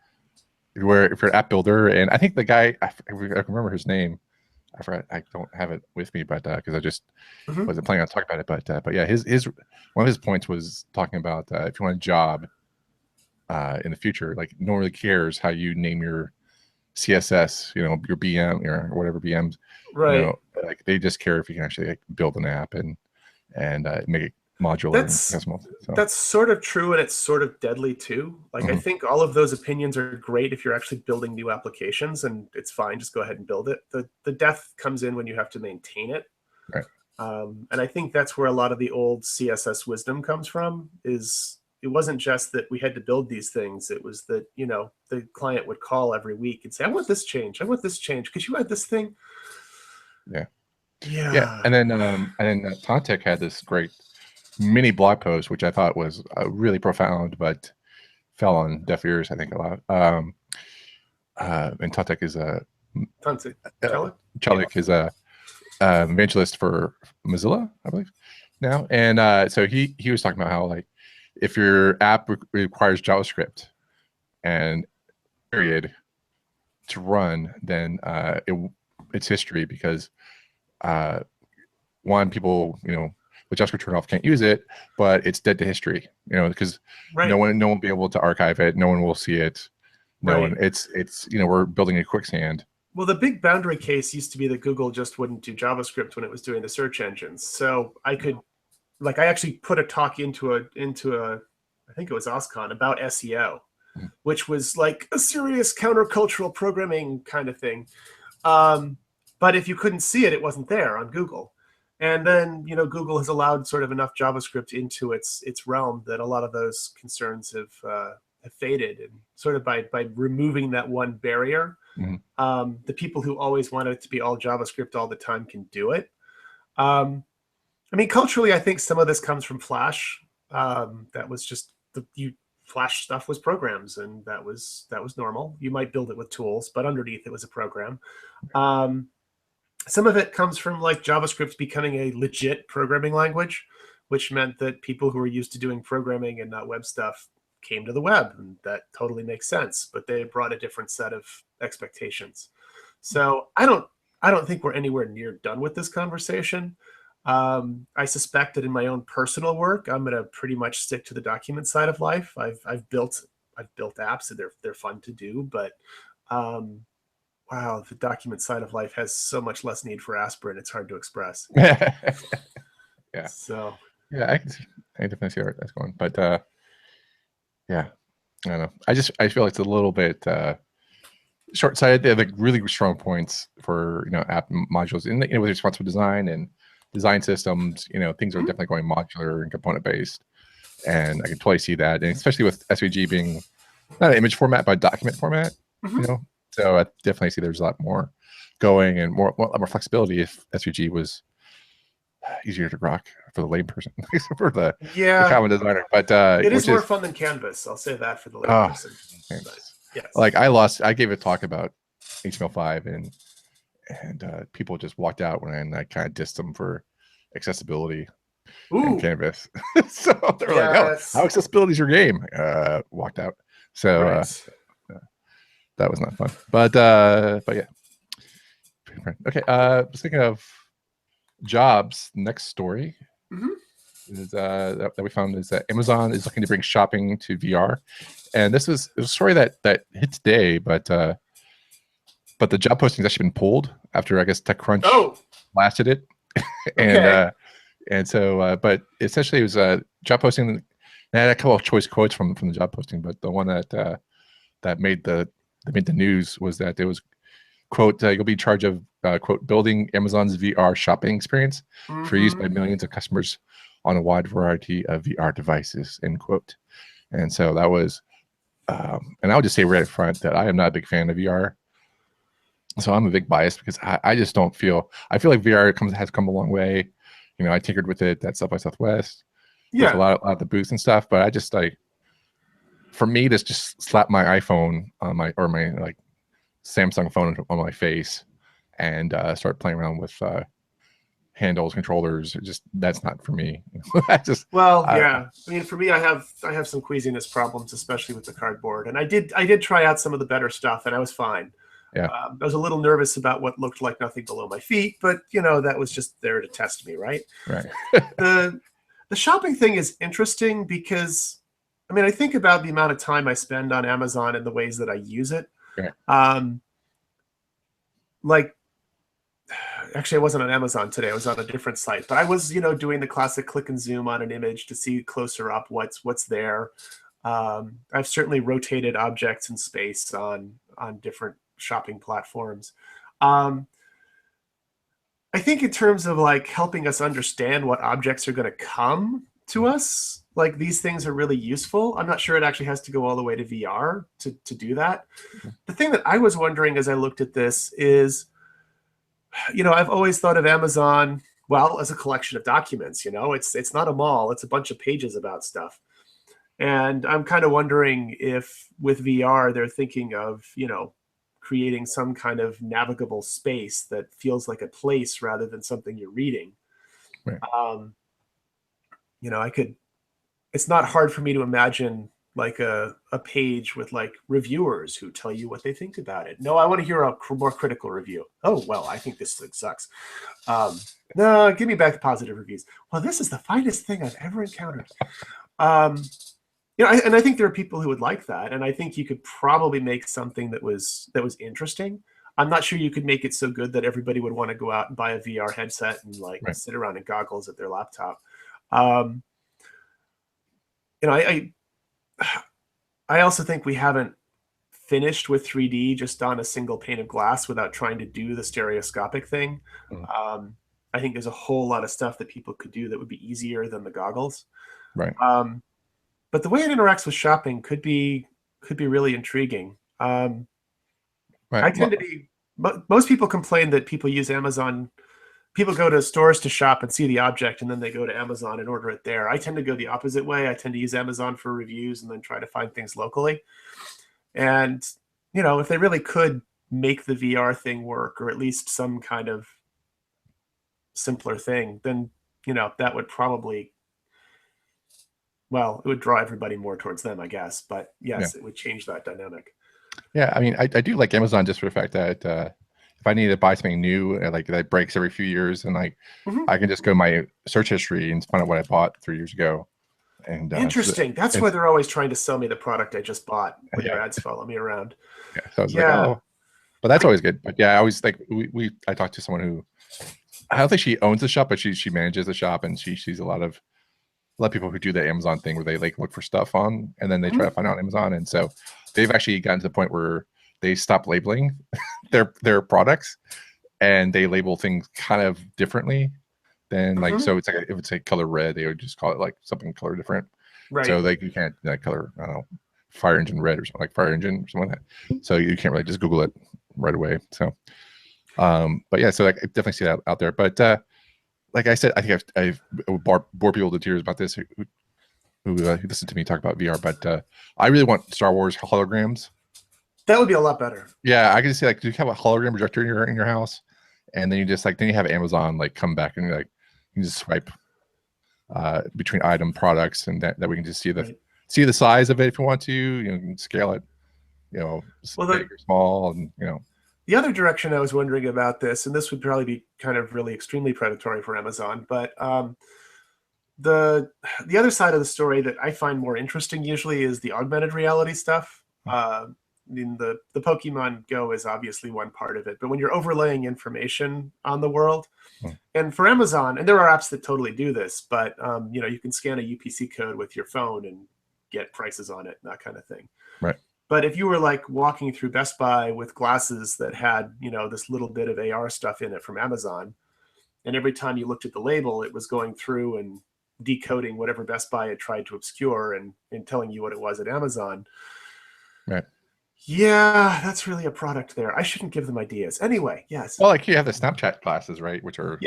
you're an app builder, and I think the guy, I can remember his name. I forgot. I don't have it with me, but because I just wasn't planning on talking about it. But yeah, his one of his points was talking about if you want a job, in the future, like no one really cares how you name your CSS, your BM or whatever BMs, Right. like they just care if you can actually like build an app and make it modular and That's customizable. So that's sort of true, and it's sort of deadly too. Like I mhm, think all of those opinions are great if you're actually building new applications, and it's fine. Just go ahead and build it. The death comes in when you have to maintain it. right. And I think that's where a lot of the old CSS wisdom comes from. Is it wasn't just that we had to build these things; it was that the client would call every week and say, "I want this change. I want this change. Could you add this thing?" Yeah. Yeah. Yeah. And then Tantek had this great mini blog post, which I thought was really profound, but fell on deaf ears, I think, a lot. And Tantek is Tansi. uh, Chalik? Yeah. Chalik is a evangelist for Mozilla, I believe, now. And so he was talking about how like if your app requires JavaScript and period to run, then it's history because uh, one, people with JavaScript turned off can't use it, but it's dead to history, because no Right. one will be able to archive it, no one will see it, no Right. one. It's we're building a quicksand. Well, the big boundary case used to be that Google just wouldn't do JavaScript when it was doing the search engines. So I could, like, I actually put a talk into a I think it was OSCON about SEO, which was like a serious countercultural programming kind of thing. But if you couldn't see it, it wasn't there on Google. And then Google has allowed sort of enough JavaScript into its realm that a lot of those concerns have faded, and sort of by removing that one barrier, Mhm. the people who always wanted it to be all JavaScript all the time can do it. Um, I mean, culturally, I think some of this comes from Flash. That was just Flash stuff was programs, and that was normal. You might build it with tools, but underneath it was a program. Um, some of it comes from like JavaScript becoming a legit programming language, which meant that people who were used to doing programming and not web stuff came to the web, and that totally makes sense. But they brought a different set of expectations. So I don't think we're anywhere near done with this conversation. I suspect that in my own personal work, I'm going to pretty much stick to the document side of life. I've built apps, and they're fun to do, but um, wow, the document side of life has so much less need for aspirin. It's hard to express. Yeah, So yeah, I definitely see where that's going, but yeah, I don't know. I feel like it's a little bit short-sighted. They have like really strong points for app modules in with responsive design and design systems. Things are mhm. definitely going modular and component based, and I can totally see that, and especially with SVG being not an image format but document format. Mhm. So I definitely see there's a lot more going and more flexibility if SVG was easier to rock for the layperson, for the Yeah, common designer. But it is which more is fun than Canvas. I'll say that for the oh, layperson. But yes. like I gave a talk about HTML5 and people just walked out when I kind of dissed them for accessibility and Ooh, Canvas. So they're like, "Oh, how yes. accessibility is your game?" Walked out. So Right. that was not fun. But yeah. Okay. Speaking of jobs, next story Mhm. is that we found is that Amazon is looking to bring shopping to VR, and this is a story that hit today, but the job posting has actually been pulled after I guess TechCrunch Oh, blasted it, and okay. so but essentially it was a job posting. They had a couple of choice quotes from the job posting, but the one that made the news was that it was quote you'll be in charge of quote building Amazon's VR shopping experience for use by Hmm. millions of customers on a wide variety of VR devices, end quote. And so that was and I would just say right up front that I am not a big fan of VR. So I'm a big bias because I just don't feel I feel like VR has come a long way. I tinkered with it at South by Southwest with a Yeah. lot of the booths and stuff, but I just like for me to just slap my iPhone on my or my like Samsung phone on my face and start playing around with handles, controllers. Just that's not for me. I just Well, yeah. I mean, for me, I have some queasiness problems, especially with the cardboard. And I did try out some of the better stuff, and I was fine. yeah, I was a little nervous about what looked like nothing below my feet, but that was just there to test me, right? right. The the shopping thing is interesting because I mean, I think about the amount of time I spend on Amazon and the ways that I use it. Right. Like, actually, I wasn't on Amazon today. I was on a different site, but I was, doing the classic click and zoom on an image to see closer up what's there. I've certainly rotated objects in space on different shopping platforms. Um, I think in terms of like helping us understand what objects are going to come to us, like these things are really useful. I'm not sure it actually has to go all the way to VR to do that. The thing that I was wondering as I looked at this is, I've always thought of Amazon, well, as a collection of documents. It's not a mall, it's a bunch of pages about stuff. And I'm kind of wondering if with VR they're thinking of, creating some kind of navigable space that feels like a place rather than something you're reading. Right. It's not hard for me to imagine like a page with like reviewers who tell you what they think about it. No, I want to hear a more critical review. Oh, well, I think this thing sucks. No, give me back the positive reviews. Well, this is the finest thing I've ever encountered. And I think there are people who would like that, and I think you could probably make something that was interesting. I'm not sure you could make it so good that everybody would want to go out and buy a VR headset and like Right. sit around in goggles at their laptop. Um, I also think we haven't finished with 3D just on a single pane of glass without trying to do the stereoscopic thing. I think there's a whole lot of stuff that people could do that would be easier than the goggles. Right. But the way it interacts with shopping could be really intriguing. Right. I tend to be. Most people complain that people use Amazon. People go to stores to shop and see the object, and then they go to Amazon and order it there. I tend to go the opposite way. I tend to use Amazon for reviews and then try to find things locally. And if they really could make the VR thing work, or at least some kind of simpler thing, then that would probably. Well, it would draw everybody more towards them, I guess. But yes, It would change that dynamic. Yeah, I mean, I do like Amazon just for the fact that if I need to buy something new, like that breaks every few years, and like I can just go to my search history and find out what I bought 3 years ago. And interesting. That's why they're always trying to sell me the product I just bought when their ads follow me around. Yeah, so I was like, oh, but that's always good. But yeah, I always like I talked to someone who I don't think she owns the shop, but she manages the shop, and she sees a lot of people who do the Amazon thing where they like look for stuff on and then they try to find out on Amazon. And so they've actually gotten to the point where they stop labeling their products and they label things kind of differently than like, so it's like, if it's a color red, they would just call it like something color different. Right. So like you can't color, I don't know, fire engine red or something, like fire engine or something like that. So you can't really just Google it right away. So, but yeah, so like, I definitely see that out there. But like I said, I think I've bored people to tears about this who listen to me talk about VR. But I really want Star Wars holograms. That would be a lot better. Yeah, I can see like, do you have a hologram projector in your house? And then you just like, then you have Amazon like come back and like you can just swipe between item products, and that we can just see the size of it if you want to. You can scale it, big or small, and The other direction I was wondering about this, and this would probably be kind of really extremely predatory for Amazon, but the other side of the story that I find more interesting usually is the augmented reality stuff. I mean, the Pokemon Go is obviously one part of it, but when you're overlaying information on the world, and for Amazon, and there are apps that totally do this, but you can scan a UPC code with your phone and get prices on it, and that kind of thing. Right. But if you were like walking through Best Buy with glasses that had, this little bit of AR stuff in it from Amazon, and every time you looked at the label, it was going through and decoding whatever Best Buy had tried to obscure and telling you what it was at Amazon. Right. Yeah, that's really a product there. I shouldn't give them ideas. Anyway, yes. Well, like you have the Snapchat glasses, right? Which are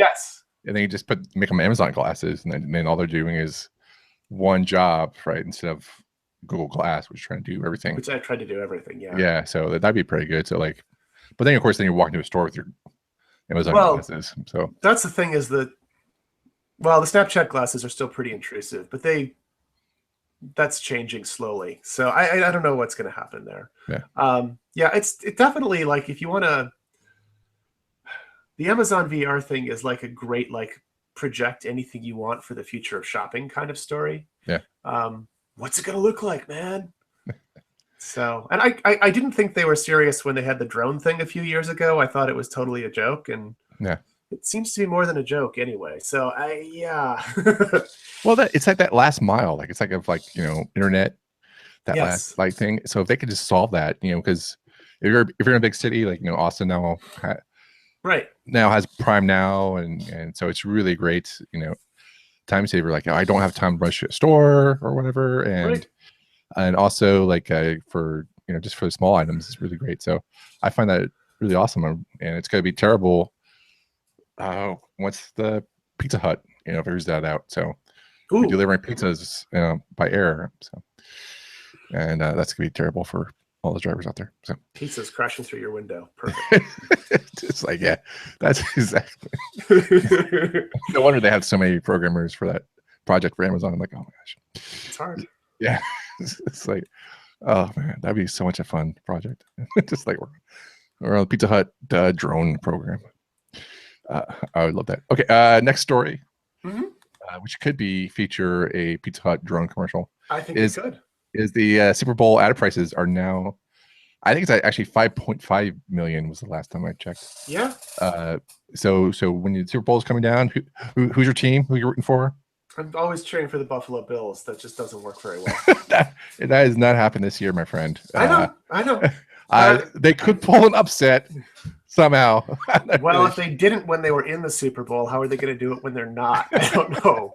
and then you just make them Amazon glasses, and then all they're doing is one job, right? Instead of Google Glass, which is trying to do everything. Which I tried to do everything, yeah. Yeah, so that'd be pretty good. So like, but then of course, then you're walking to a store with your Amazon glasses. So that's the thing is that, the Snapchat glasses are still pretty intrusive, but that's changing slowly. So I don't know what's going to happen there. Yeah. It's definitely like if you want to, the Amazon VR thing is like a great like project anything you want for the future of shopping kind of story. Yeah. what's it gonna look like, man? So, and I didn't think they were serious when they had the drone thing a few years ago. I thought it was totally a joke, and Yeah. it seems to be more than a joke anyway. So yeah. Well, that it's like that last mile. Like it's like of like, internet, that last Yes. like thing. So if they could just solve that, because if you're in a big city like Austin Right. now has Prime Now, and so it's really great, time saver. Like I don't have time to rush to a store or whatever, Right. and also like for just for the small items, it's really great. So I find that really awesome, and it's going to be terrible once the Pizza Hut figures that out. So we're Ooh, delivering pizzas by air, so and that's going to be terrible for all the drivers out there. So pizza's crashing through your window. Perfect. it's like, yeah, that's exactly. No wonder they have so many programmers for that project for Amazon. I'm like, oh my gosh, It's hard. yeah. It's like, oh man, that'd be so much a fun project. Just like we're on the Pizza Hut drone program. I would love that. Okay, next story, Mhm. which could be feature a Pizza Hut drone commercial, I think is it could. the Super Bowl ad prices are now. I think it's actually 5.5 million was the last time I checked. Yeah. So when the Super Bowl is coming down, who's your team? Who you're rooting for? I'm always cheering for the Buffalo Bills. That just doesn't work very well. that has not happened this year, my friend. I know. I know. They could pull an upset somehow. Well, really if they didn't when they were in the Super Bowl, how are they going to do it when they're not? I don't know.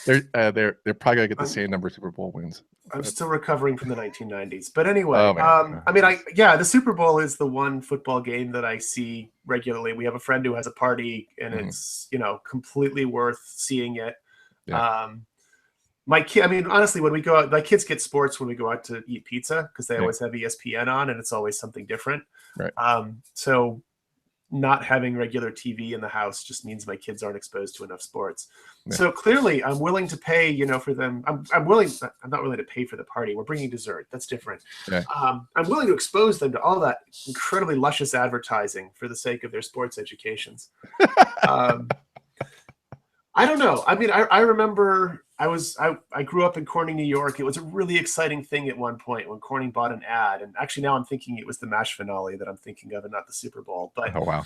They're probably gonna get the same number of Super Bowl wins. I'm still recovering from the 1990s. But anyway, Oh, man. I mean, the Super Bowl is the one football game that I see regularly. We have a friend who has a party, and it's completely worth seeing it. Yeah. My kid, I mean, honestly, when we go out, my kids get sports when we go out to eat pizza because they always have ESPN on, and it's always something different. Right. So not having regular TV in the house just means my kids aren't exposed to enough sports. Yeah. So clearly I'm willing to pay, for them. I'm not willing to pay for the party. We're bringing dessert. That's different. Yeah. I'm willing to expose them to all that incredibly luscious advertising for the sake of their sports educations. I don't know. I mean, I remember I grew up in Corning, New York. It was a really exciting thing at one point when Corning bought an ad. And actually now I'm thinking it was the MASH finale that I'm thinking of and not the Super Bowl. But oh wow.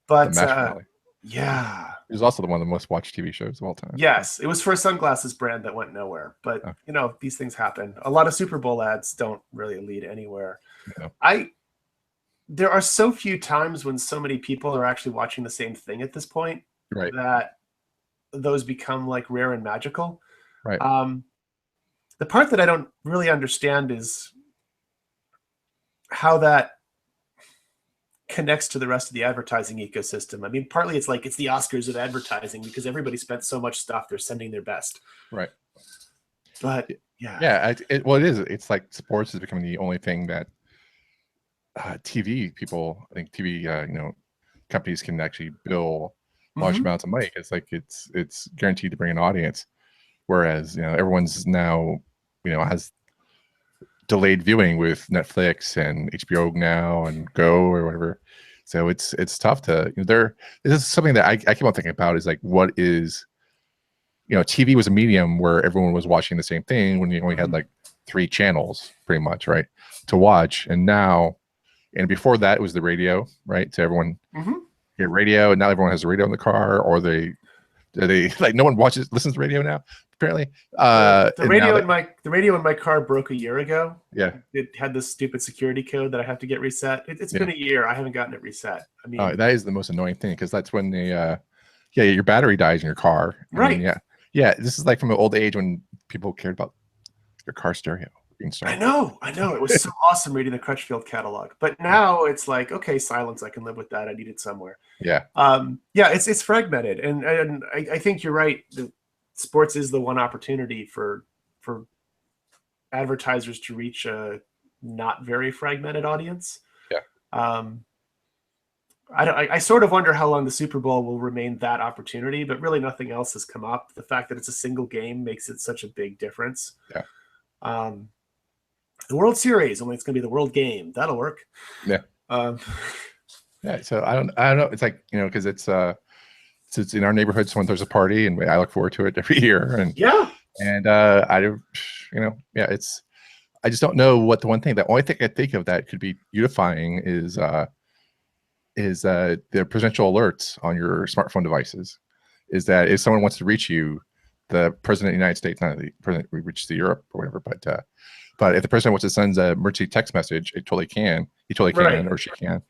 But the MASH finale. Yeah. It was also one of the most watched TV shows of all time. Yes. It was for a sunglasses brand that went nowhere. But these things happen. A lot of Super Bowl ads don't really lead anywhere. No. There are so few times when so many people are actually watching the same thing at this point. Right. That those become like rare and magical. Right. The part that I don't really understand is how that connects to the rest of the advertising ecosystem. I mean, partly it's like it's the Oscars of advertising because everybody spent so much stuff, they're sending their best. Right. But yeah. Yeah. It is. It's like sports is becoming the only thing that TV people, I think TV, companies can actually bill large amounts of money. It's like it's guaranteed to bring an audience, whereas everyone's now has delayed viewing with Netflix and HBO now and Go or whatever. So it's tough to this is something that I keep on thinking about is like what is TV was a medium where everyone was watching the same thing when you only had like 3 channels pretty much, right, to watch. And now, and before that it was the radio, right? So everyone get radio, and now everyone has a radio in the car, or they like no one listens to radio now apparently. The radio in my car broke a year ago. Yeah, it had this stupid security code that I have to get reset. It's been a year. I haven't gotten it reset. I mean, that is the most annoying thing because that's when your battery dies in your car. Right. Yeah. This is like from the old age when people cared about your car stereo. I know. It was so awesome reading the Crutchfield catalog. But now it's like, okay, silence. I can live with that. I need it somewhere. Yeah. It's fragmented, and I think you're right. Sports is the one opportunity for advertisers to reach a not very fragmented audience. Yeah. I sort of wonder how long the Super Bowl will remain that opportunity, but really nothing else has come up. The fact that it's a single game makes it such a big difference. Yeah. The World Series, only it's going to be the World Game. That'll work. Yeah. Yeah. So I don't know. It's like because it's in our neighborhood. Someone throws a party, and I look forward to it every year. And yeah. And Yeah, it's. I just don't know what the one thing. The only thing I think of that could be unifying is the presidential alerts on your smartphone devices. Is that if someone wants to reach you, the president of the United States, not the president, we reach to Europe or whatever, but if the president wants to send an emergency text message, it totally can. He totally can, Right. or she can.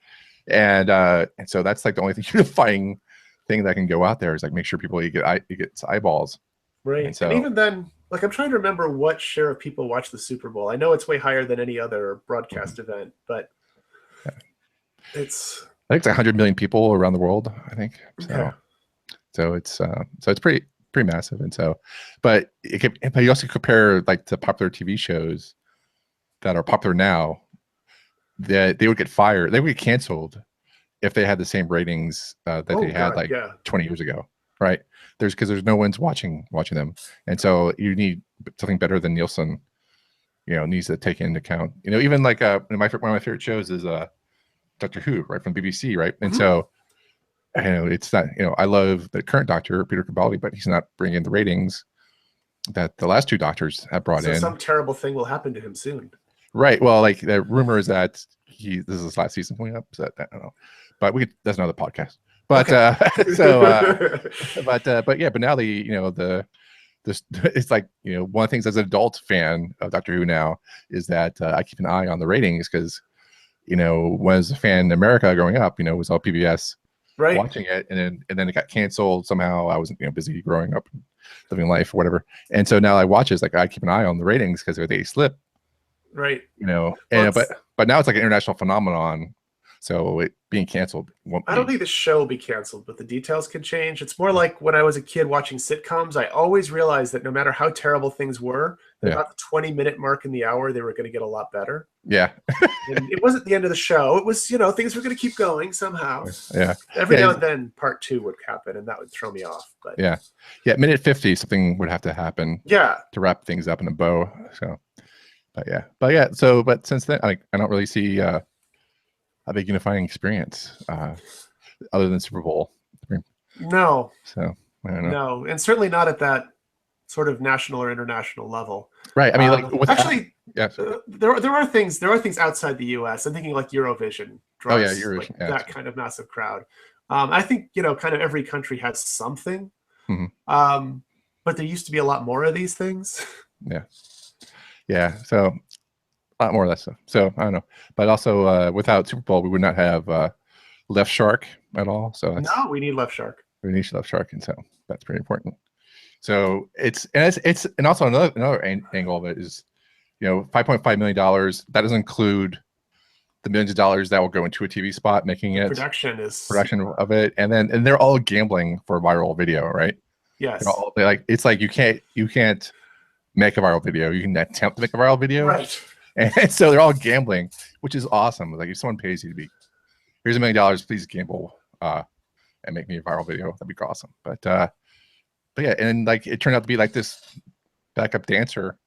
And so that's like the only thing unifying thing that can go out there is like make sure people you get eyeballs. Right. And so And even then, like I'm trying to remember what share of people watch the Super Bowl. I know it's way higher than any other broadcast event, but it's I think it's 100 million people around the world. I think so. yeah. So it's pretty massive. And so, but you also compare like the popular TV shows that are popular now, that they would get fired, they would get canceled if they had the same ratings that they had 20 years ago, right? Because there's no one's watching them, and so you need something better than Nielsen. Needs to take into account. Even like one of my favorite shows is Doctor Who, right, from BBC, right? And so it's not, I love the current Doctor, Peter Capaldi, but he's not bringing in the ratings that the last two Doctors have brought in. Some terrible thing will happen to him soon. Right. Well, like the rumor is that this is his last season coming up. So I don't know, but that's another podcast. But but now it's like, one of the things as an adult fan of Doctor Who now is that I keep an eye on the ratings because, when I was a fan in America growing up, it was all PBS. Right. Watching it, and then it got canceled somehow. I was busy growing up, living life or whatever, and so now I watch it. It's like I keep an eye on the ratings because if they slip, right? But now it's like an international phenomenon. So it being canceled won't. I don't think the show will be canceled, but the details could change. It's more like when I was a kid watching sitcoms. I always realized that no matter how terrible things were, about the 20-minute mark in the hour, they were going to get a lot better. Yeah. And it wasn't the end of the show. It was, things were going to keep going somehow. Yeah. Every now and then part 2 would happen and that would throw me off. But yeah. Minute 50, something would have to happen. Yeah. To wrap things up in a bow. So, but since then, I don't really see a big unifying experience other than Super Bowl. No. So I don't know. No, and certainly not at that sort of national or international level. Right. I mean, actually, there are things outside the U.S. I'm thinking like Eurovision draws Eurovision, that kind of massive crowd. I think kind of every country has something, but there used to be a lot more of these things. Yeah. So a lot more of that stuff. So I don't know, but also without Super Bowl, we would not have Left Shark at all. So no, we need Left Shark. We need Left Shark, and so that's pretty important. So it's also another angle of it is, $5.5 million. That doesn't include the millions of dollars that will go into a TV spot, making it production of it, and they're all gambling for a viral video, right? Yes. It's like you can't make a viral video. You can attempt to make a viral video, right? And so they're all gambling, which is awesome. Like if someone pays you to here's $1 million, please gamble and make me a viral video, that'd be awesome. But yeah, and like it turned out to be like this backup dancer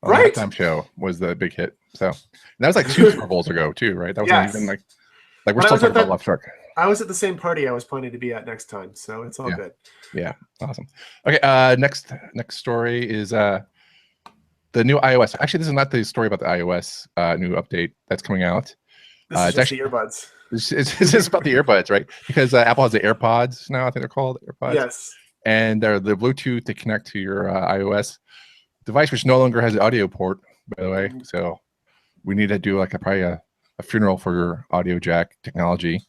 on the halftime show was the big hit. So that was like 2 Super Bowls ago too, right? That wasn't even like we're still talking about Left Shark. I was at the same party I was planning to be at next time, so it's all good. Yeah, awesome. Okay, next story is the new iOS. Actually, this is not the story about the iOS new update that's coming out. This is just the earbuds. It's just about the earbuds, right? Because Apple has the AirPods now. I think they're called AirPods. Yes. And they're the Bluetooth to connect to your iOS device, which no longer has the audio port, by the way. So we need to do like probably a funeral for your audio jack technology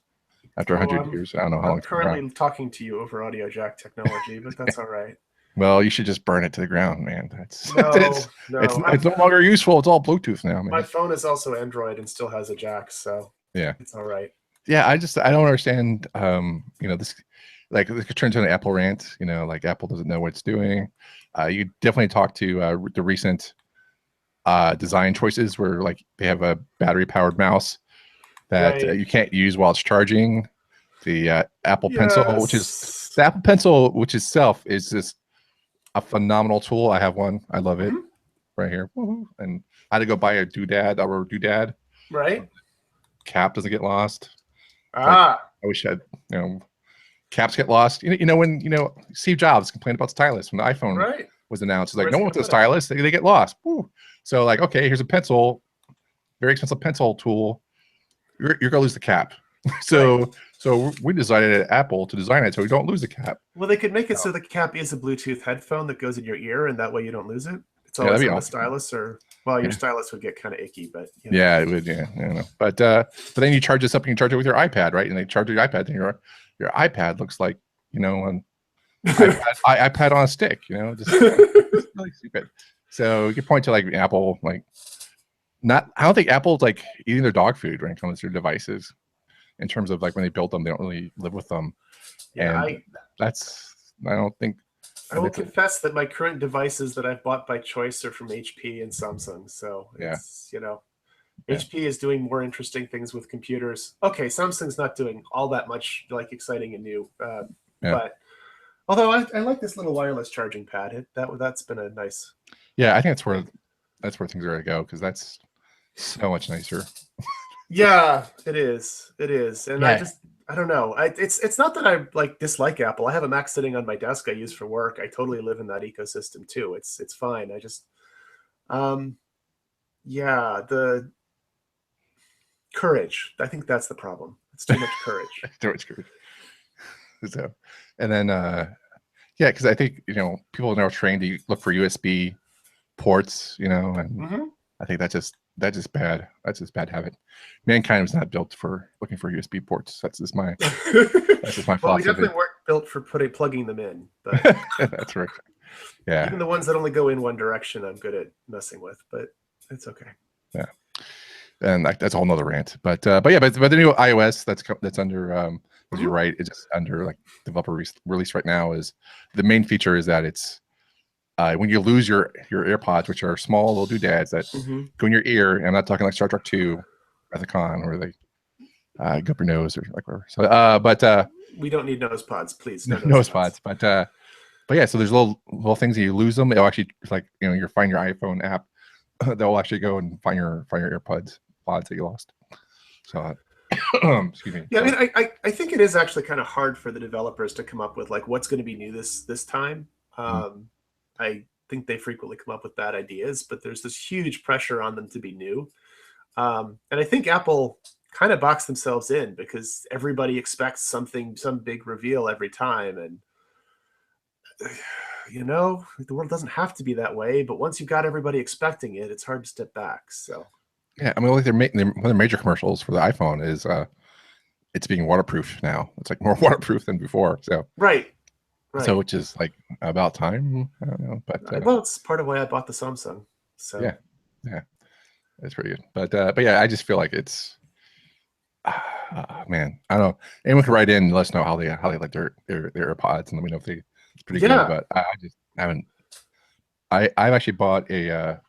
after 100 years. I don't know how long. I'm currently talking to you over audio jack technology, but that's all right. Well, you should just burn it to the ground, man. It's no longer useful. It's all Bluetooth now, man. My phone is also Android and still has a jack, so yeah, it's all right. Yeah, I don't understand. This like this could turn into an Apple rant. Like Apple doesn't know what it's doing. You definitely talk to the recent design choices where like they have a battery powered mouse that you can't use while it's charging. The Apple Pencil, which itself is just a phenomenal tool. I have one. I love it. Right here. And I had to go buy a rubber doodad. Right. Cap doesn't get lost. I wish I had, caps get lost. When Steve Jobs complained about stylus when the iPhone was announced. It's like Where's no he one gonna wants a put it? stylus; they get lost. Woo. So like, okay, here's a pencil, very expensive pencil tool. You're gonna lose the cap. Right. So we decided at Apple to design it so we don't lose the cap. Well, they could make it So, so the cap is a Bluetooth headphone that goes in your ear, and that way you don't lose it. It's yeah, that'd always be on the awesome. stylus, or well, your Yeah, stylus would get kind of icky, but you know. yeah, it would. Yeah, I don't know. But then you charge this up and you charge it with your iPad, right? And they charge your iPad, and your iPad looks like an iPad on a stick. Just really stupid. So you can point to like Apple, like not. I don't think Apple's like eating their dog food when it comes to their devices. In terms of like when they built them, they don't really live with them, Yeah, and I don't think. I will confess that my current devices that I've bought by choice are from HP and Samsung. So Yeah. it's, you know, Yeah. HP is doing more interesting things with computers. Okay, Samsung's not doing all that much like exciting and new, Yeah. but although I like this little wireless charging pad, that's been a nice. Yeah, I think that's where things are going to go because that's so much nicer. Yeah, it is. It is, and Yeah. I don't know. It's not that I like dislike Apple. I have a Mac sitting on my desk I use for work. I totally live in that ecosystem too. It's fine. I just yeah, the courage. I think that's the problem. It's too much courage. Too much courage. So, and then yeah, because I think people are now trained to look for USB ports, and I think that's just bad. That's just bad habit. Mankind was not built for looking for USB ports. That's just my Well, philosophy. we definitely weren't built for plugging them in, but That's right. Yeah. even the ones that only go in one direction, I'm good at messing with, but it's okay. Yeah. And that's a whole nother rant. But yeah, but the new iOS that's under you're right, it's just under like developer release right now. Is the main feature is that it's when you lose your AirPods, which are small little doodads that go in your ear, and I'm not talking like Star Trek 2 at the con where they go up your nose or like whatever. So but we don't need nose pods, please. No nose pods. But yeah, so there's little things that you lose them. It'll actually like you find your iPhone app they'll actually go and find your AirPods pods that you lost. So excuse me. Yeah, I mean, I think it is actually kind of hard for the developers to come up with like what's going to be new this time. I think they frequently come up with bad ideas, but there's this huge pressure on them to be new. And I think Apple kind of boxed themselves in because everybody expects some big reveal every time, and the world doesn't have to be that way. But once you've got everybody expecting it, it's hard to step back. So yeah, I mean, like one of their major commercials for the iPhone is it's being waterproof now. It's like more waterproof than before. So right. So which is like about time. I don't know, but well, it's part of why I bought the Samsung. So yeah, it's pretty good. But yeah, I just feel like it's man, I don't know. Anyone can write in and let us know how they like their AirPods, and let me know if it's pretty good. But I just haven't. I've actually bought a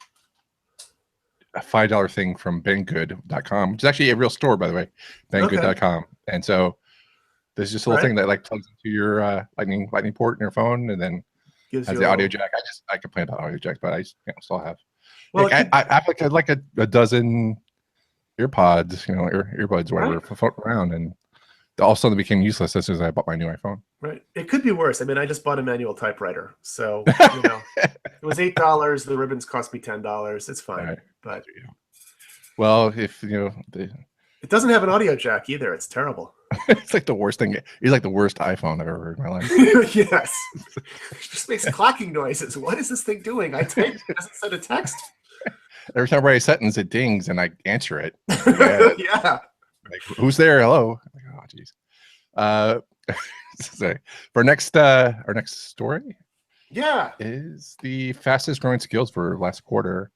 $5 thing from Banggood.com, which is actually a real store, by the way, Banggood.com. And so there's just a little thing that like plugs into your lightning port in your phone, and then has the audio jack. I complain about audio jacks, but I still have. Well, like, I have like a dozen AirPods, earbuds, whatever, floating around, and all of a sudden they became useless as soon as I bought my new iPhone. Right. It could be worse. I mean, I just bought a manual typewriter, so it was $8. The ribbons cost me $10. It's fine. Right. But well, if it doesn't have an audio jack either. It's terrible. It's like the worst thing. It's like the worst iPhone I've ever heard in my life. Yes. It just makes clacking noises. What is this thing doing? I typed it. Doesn't send a text. Every time I write a sentence, it dings and I answer it. Yeah. Like, who's there? Hello. Like, oh, geez. For our next story. Yeah. Is the fastest growing skills for last quarter,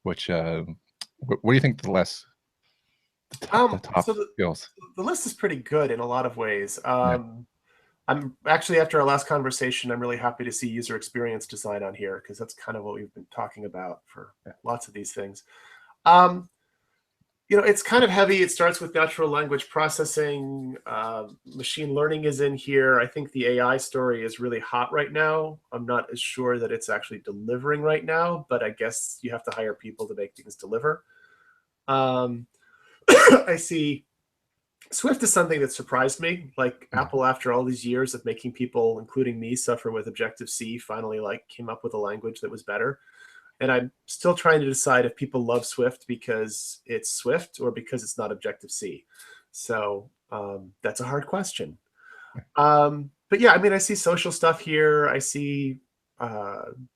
which what do you think the top skills? The list is pretty good in a lot of ways. I'm actually, after our last conversation, I'm really happy to see user experience design on here because that's kind of what we've been talking about for lots of these things. It's kind of heavy. It starts with natural language processing. Machine learning is in here. I think the AI story is really hot right now. I'm not as sure that it's actually delivering right now, but I guess you have to hire people to make things deliver. I see Swift is something that surprised me. Like Mm. Apple, after all these years of making people, including me, suffer with Objective-C, finally like came up with a language that was better. And I'm still trying to decide if people love Swift because it's Swift or because it's not Objective-C. So that's a hard question. But yeah, I mean, I see social stuff here. I see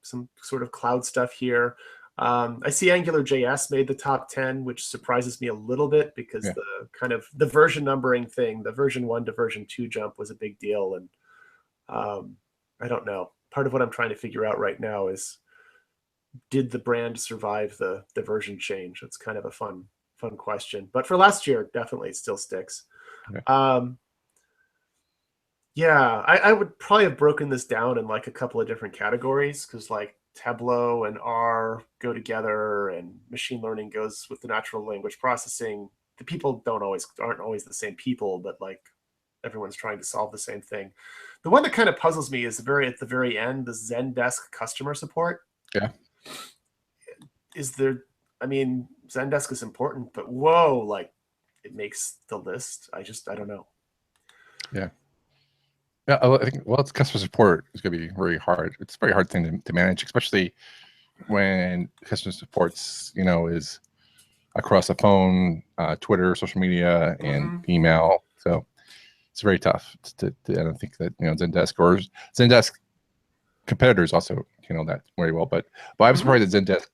some sort of cloud stuff here. I see AngularJS made the top 10, which surprises me a little bit because Yeah. the kind of the version numbering thing, the version 1 to version 2 jump was a big deal. And I don't know. Part of what I'm trying to figure out right now is, did the brand survive the version change? It's kind of a fun question. But for last year, definitely it still sticks. Yeah. Yeah, I would probably have broken this down in like a couple of different categories because like Tableau and R go together, and machine learning goes with the natural language processing. The people aren't always the same people, but like everyone's trying to solve the same thing. The one that kind of puzzles me is at the very end, the Zendesk customer support. Yeah. Is there? I mean, Zendesk is important, but whoa, like it makes the list. I don't know. Yeah. Yeah, I think, well, it's customer support is going to be very hard. It's a very hard thing to manage, especially when customer support's, is across the phone, Twitter, social media, and Mm-hmm. email. So it's very tough. I don't think that Zendesk or Zendesk competitors also handle that very well. But I'm Mm-hmm. surprised that Zendesk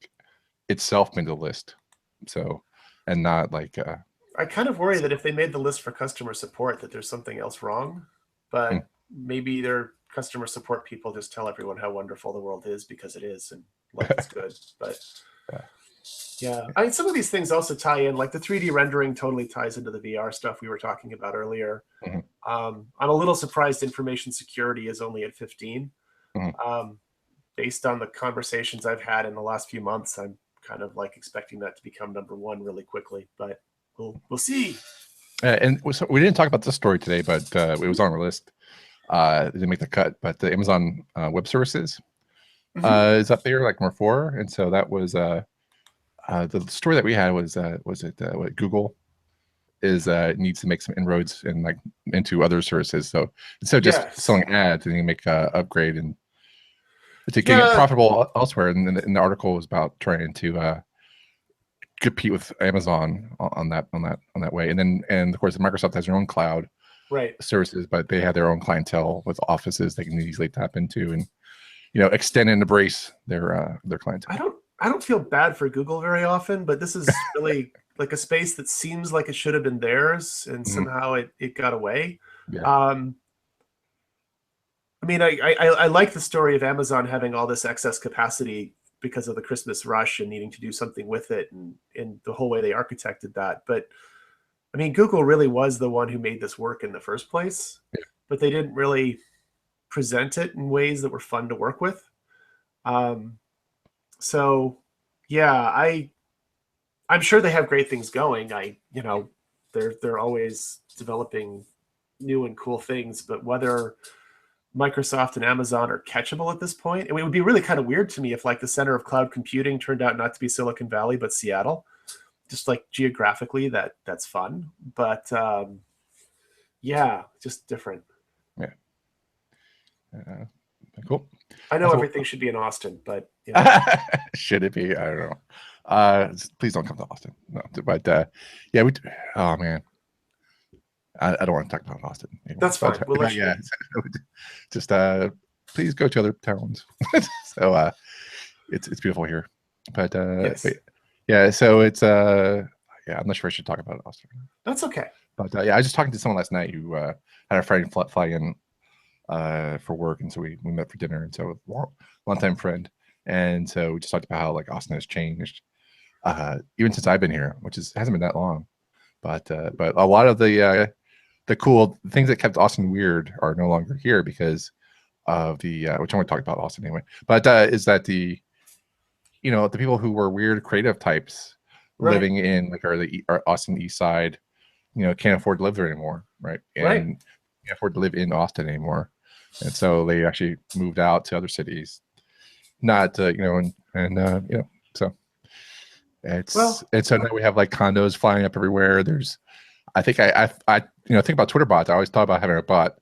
itself made the list. So, and not like I kind of worry that if they made the list for customer support, that there's something else wrong. mm, But maybe their customer support people just tell everyone how wonderful the world is because it is, and life is good. But yeah. yeah, I mean, some of these things also tie in. Like the 3D rendering totally ties into the VR stuff we were talking about earlier. Mhm. I'm a little surprised information security is only at 15. Mhm. Um, Based on the conversations I've had in the last few months, I'm kind of like expecting that to become number one really quickly. But we'll see. And so we didn't talk about this story today, but it was on our list. It didn't make the cut, but the Amazon Web Services Mm-hmm. is up there, like number 4, and so that was the story that we had was it what Google is needs to make some inroads and like into other services. So instead of just Yes. selling ads, they need to make upgrade and to get Yeah. profitable elsewhere. And the article was about trying to compete with Amazon on that way. And of course, Microsoft has their own cloud Right. services, but they have their own clientele with offices they can easily tap into and extend and embrace their clientele. I don't feel bad for Google very often, but this is really like a space that seems like it should have been theirs, and Mhm. somehow it got away. Yeah. Um, I mean, I like the story of Amazon having all this excess capacity because of the Christmas rush and needing to do something with it, and the whole way they architected that. But I mean, Google really was the one who made this work in the first place, but they didn't really present it in ways that were fun to work with. Um, so yeah, I'm sure they have great things going. They're always developing new and cool things, but whether Microsoft and Amazon are catchable at this point, it would be really kind of weird to me if like the center of cloud computing turned out not to be Silicon Valley but Seattle. Just like geographically, that's fun, but yeah, just different. Yeah. Uh, cool. I know So everything should be in Austin, but should it be? I don't know. Please don't come to Austin. No, but yeah, oh man, I don't want to talk about Austin anymore. that's fine. We'll let you Yeah, be. just please go to other towns. So it's beautiful here, but Yes, yeah, so it's yeah, I'm not sure I should talk about Austin, that's okay. but yeah, I was just talking to someone last night who had a friend fly in for work, and so we met for dinner, and so long time friend, and so we just talked about how like Austin has changed even since I've been here, which hasn't been that long, but a lot of the cool things that kept Austin weird are no longer here because of the which I want to talk about Austin anyway, but is that the people who were weird creative types Right, living in like our Austin East Side, can't afford to live there anymore, right? right. And can't afford to live in Austin anymore, and so they actually moved out to other cities, not so Well, and so now we have like condos flying up everywhere. There's I think I think about Twitter bots. I always thought about having a bot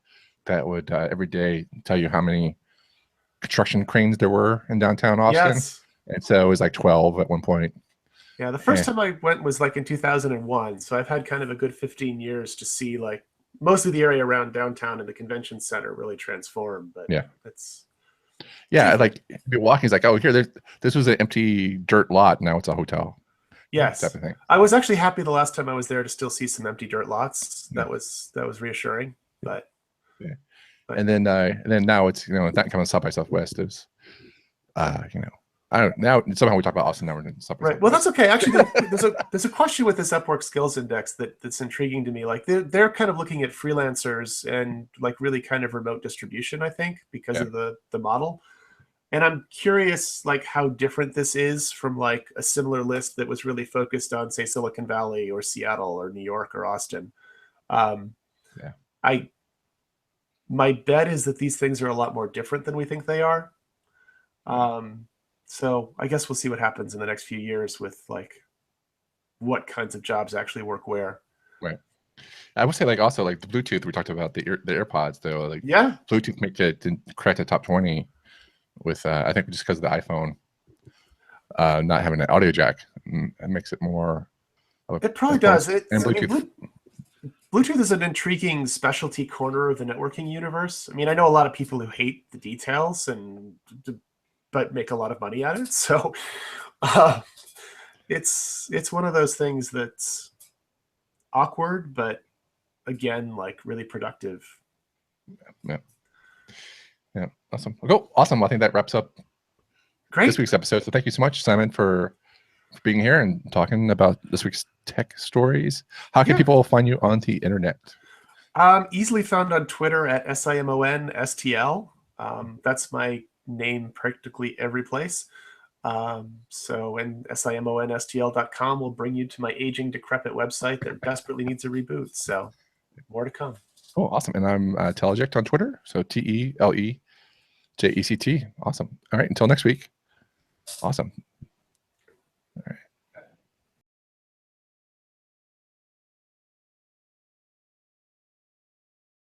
that would every day tell you how many construction cranes there were in downtown Austin. Yes. And so it was like 12 at one point. Yeah, the first Eh, time I went was like in 2001, so I've had kind of a good 15 years to see like most of the area around downtown and the convention center really transform. But yeah. it's Yeah. different. Like walking is like, oh, here, this was an empty dirt lot. Now it's a hotel type Yes, of thing. I was actually happy the last time I was there to still see some empty dirt lots. Yeah. That was reassuring. But Yeah. but And then now it's, not coming South by Southwest is, I don't now somehow we talk about Austin now we're in South by right. Well, that's Southwest. okay. Actually, there's a question with this Upwork Skills Index that's intriguing to me. Like they're kind of looking at freelancers and like really kind of remote distribution, I think, because Yeah. of the model. And I'm curious, like, how different this is from like a similar list that was really focused on, say, Silicon Valley or Seattle or New York or Austin. Um, Yeah. I My bet is that these things are a lot more different than we think they are. Um, so I guess we'll see what happens in the next few years with like what kinds of jobs actually work where. Right. I would say like also like the Bluetooth we talked about the AirPods though like Yeah, Bluetooth make it to crack the top 20 with I think just because of the iPhone not having an audio jack. It makes it more of it probably and phones does. and I mean, Bluetooth. Bluetooth is an intriguing specialty corner of the networking universe. I mean, I know a lot of people who hate the details but make a lot of money at it. So uh, it's one of those things that's awkward, but again, like really productive. Yeah. Yeah. Awesome. Go. Awesome. I think that wraps up Great. this week's episode. So thank you so much, Simon, for being here and talking about this week's tech stories. How can people find you on the internet? Easily found on Twitter at SIMONSTL. That's my name practically every place. So, and SIMONSTL.com will bring you to my aging, decrepit website that desperately needs a reboot. So, more to come. Oh, awesome. And I'm Teleject on Twitter. So TELEJECT. Awesome. All right. Until next week. Awesome.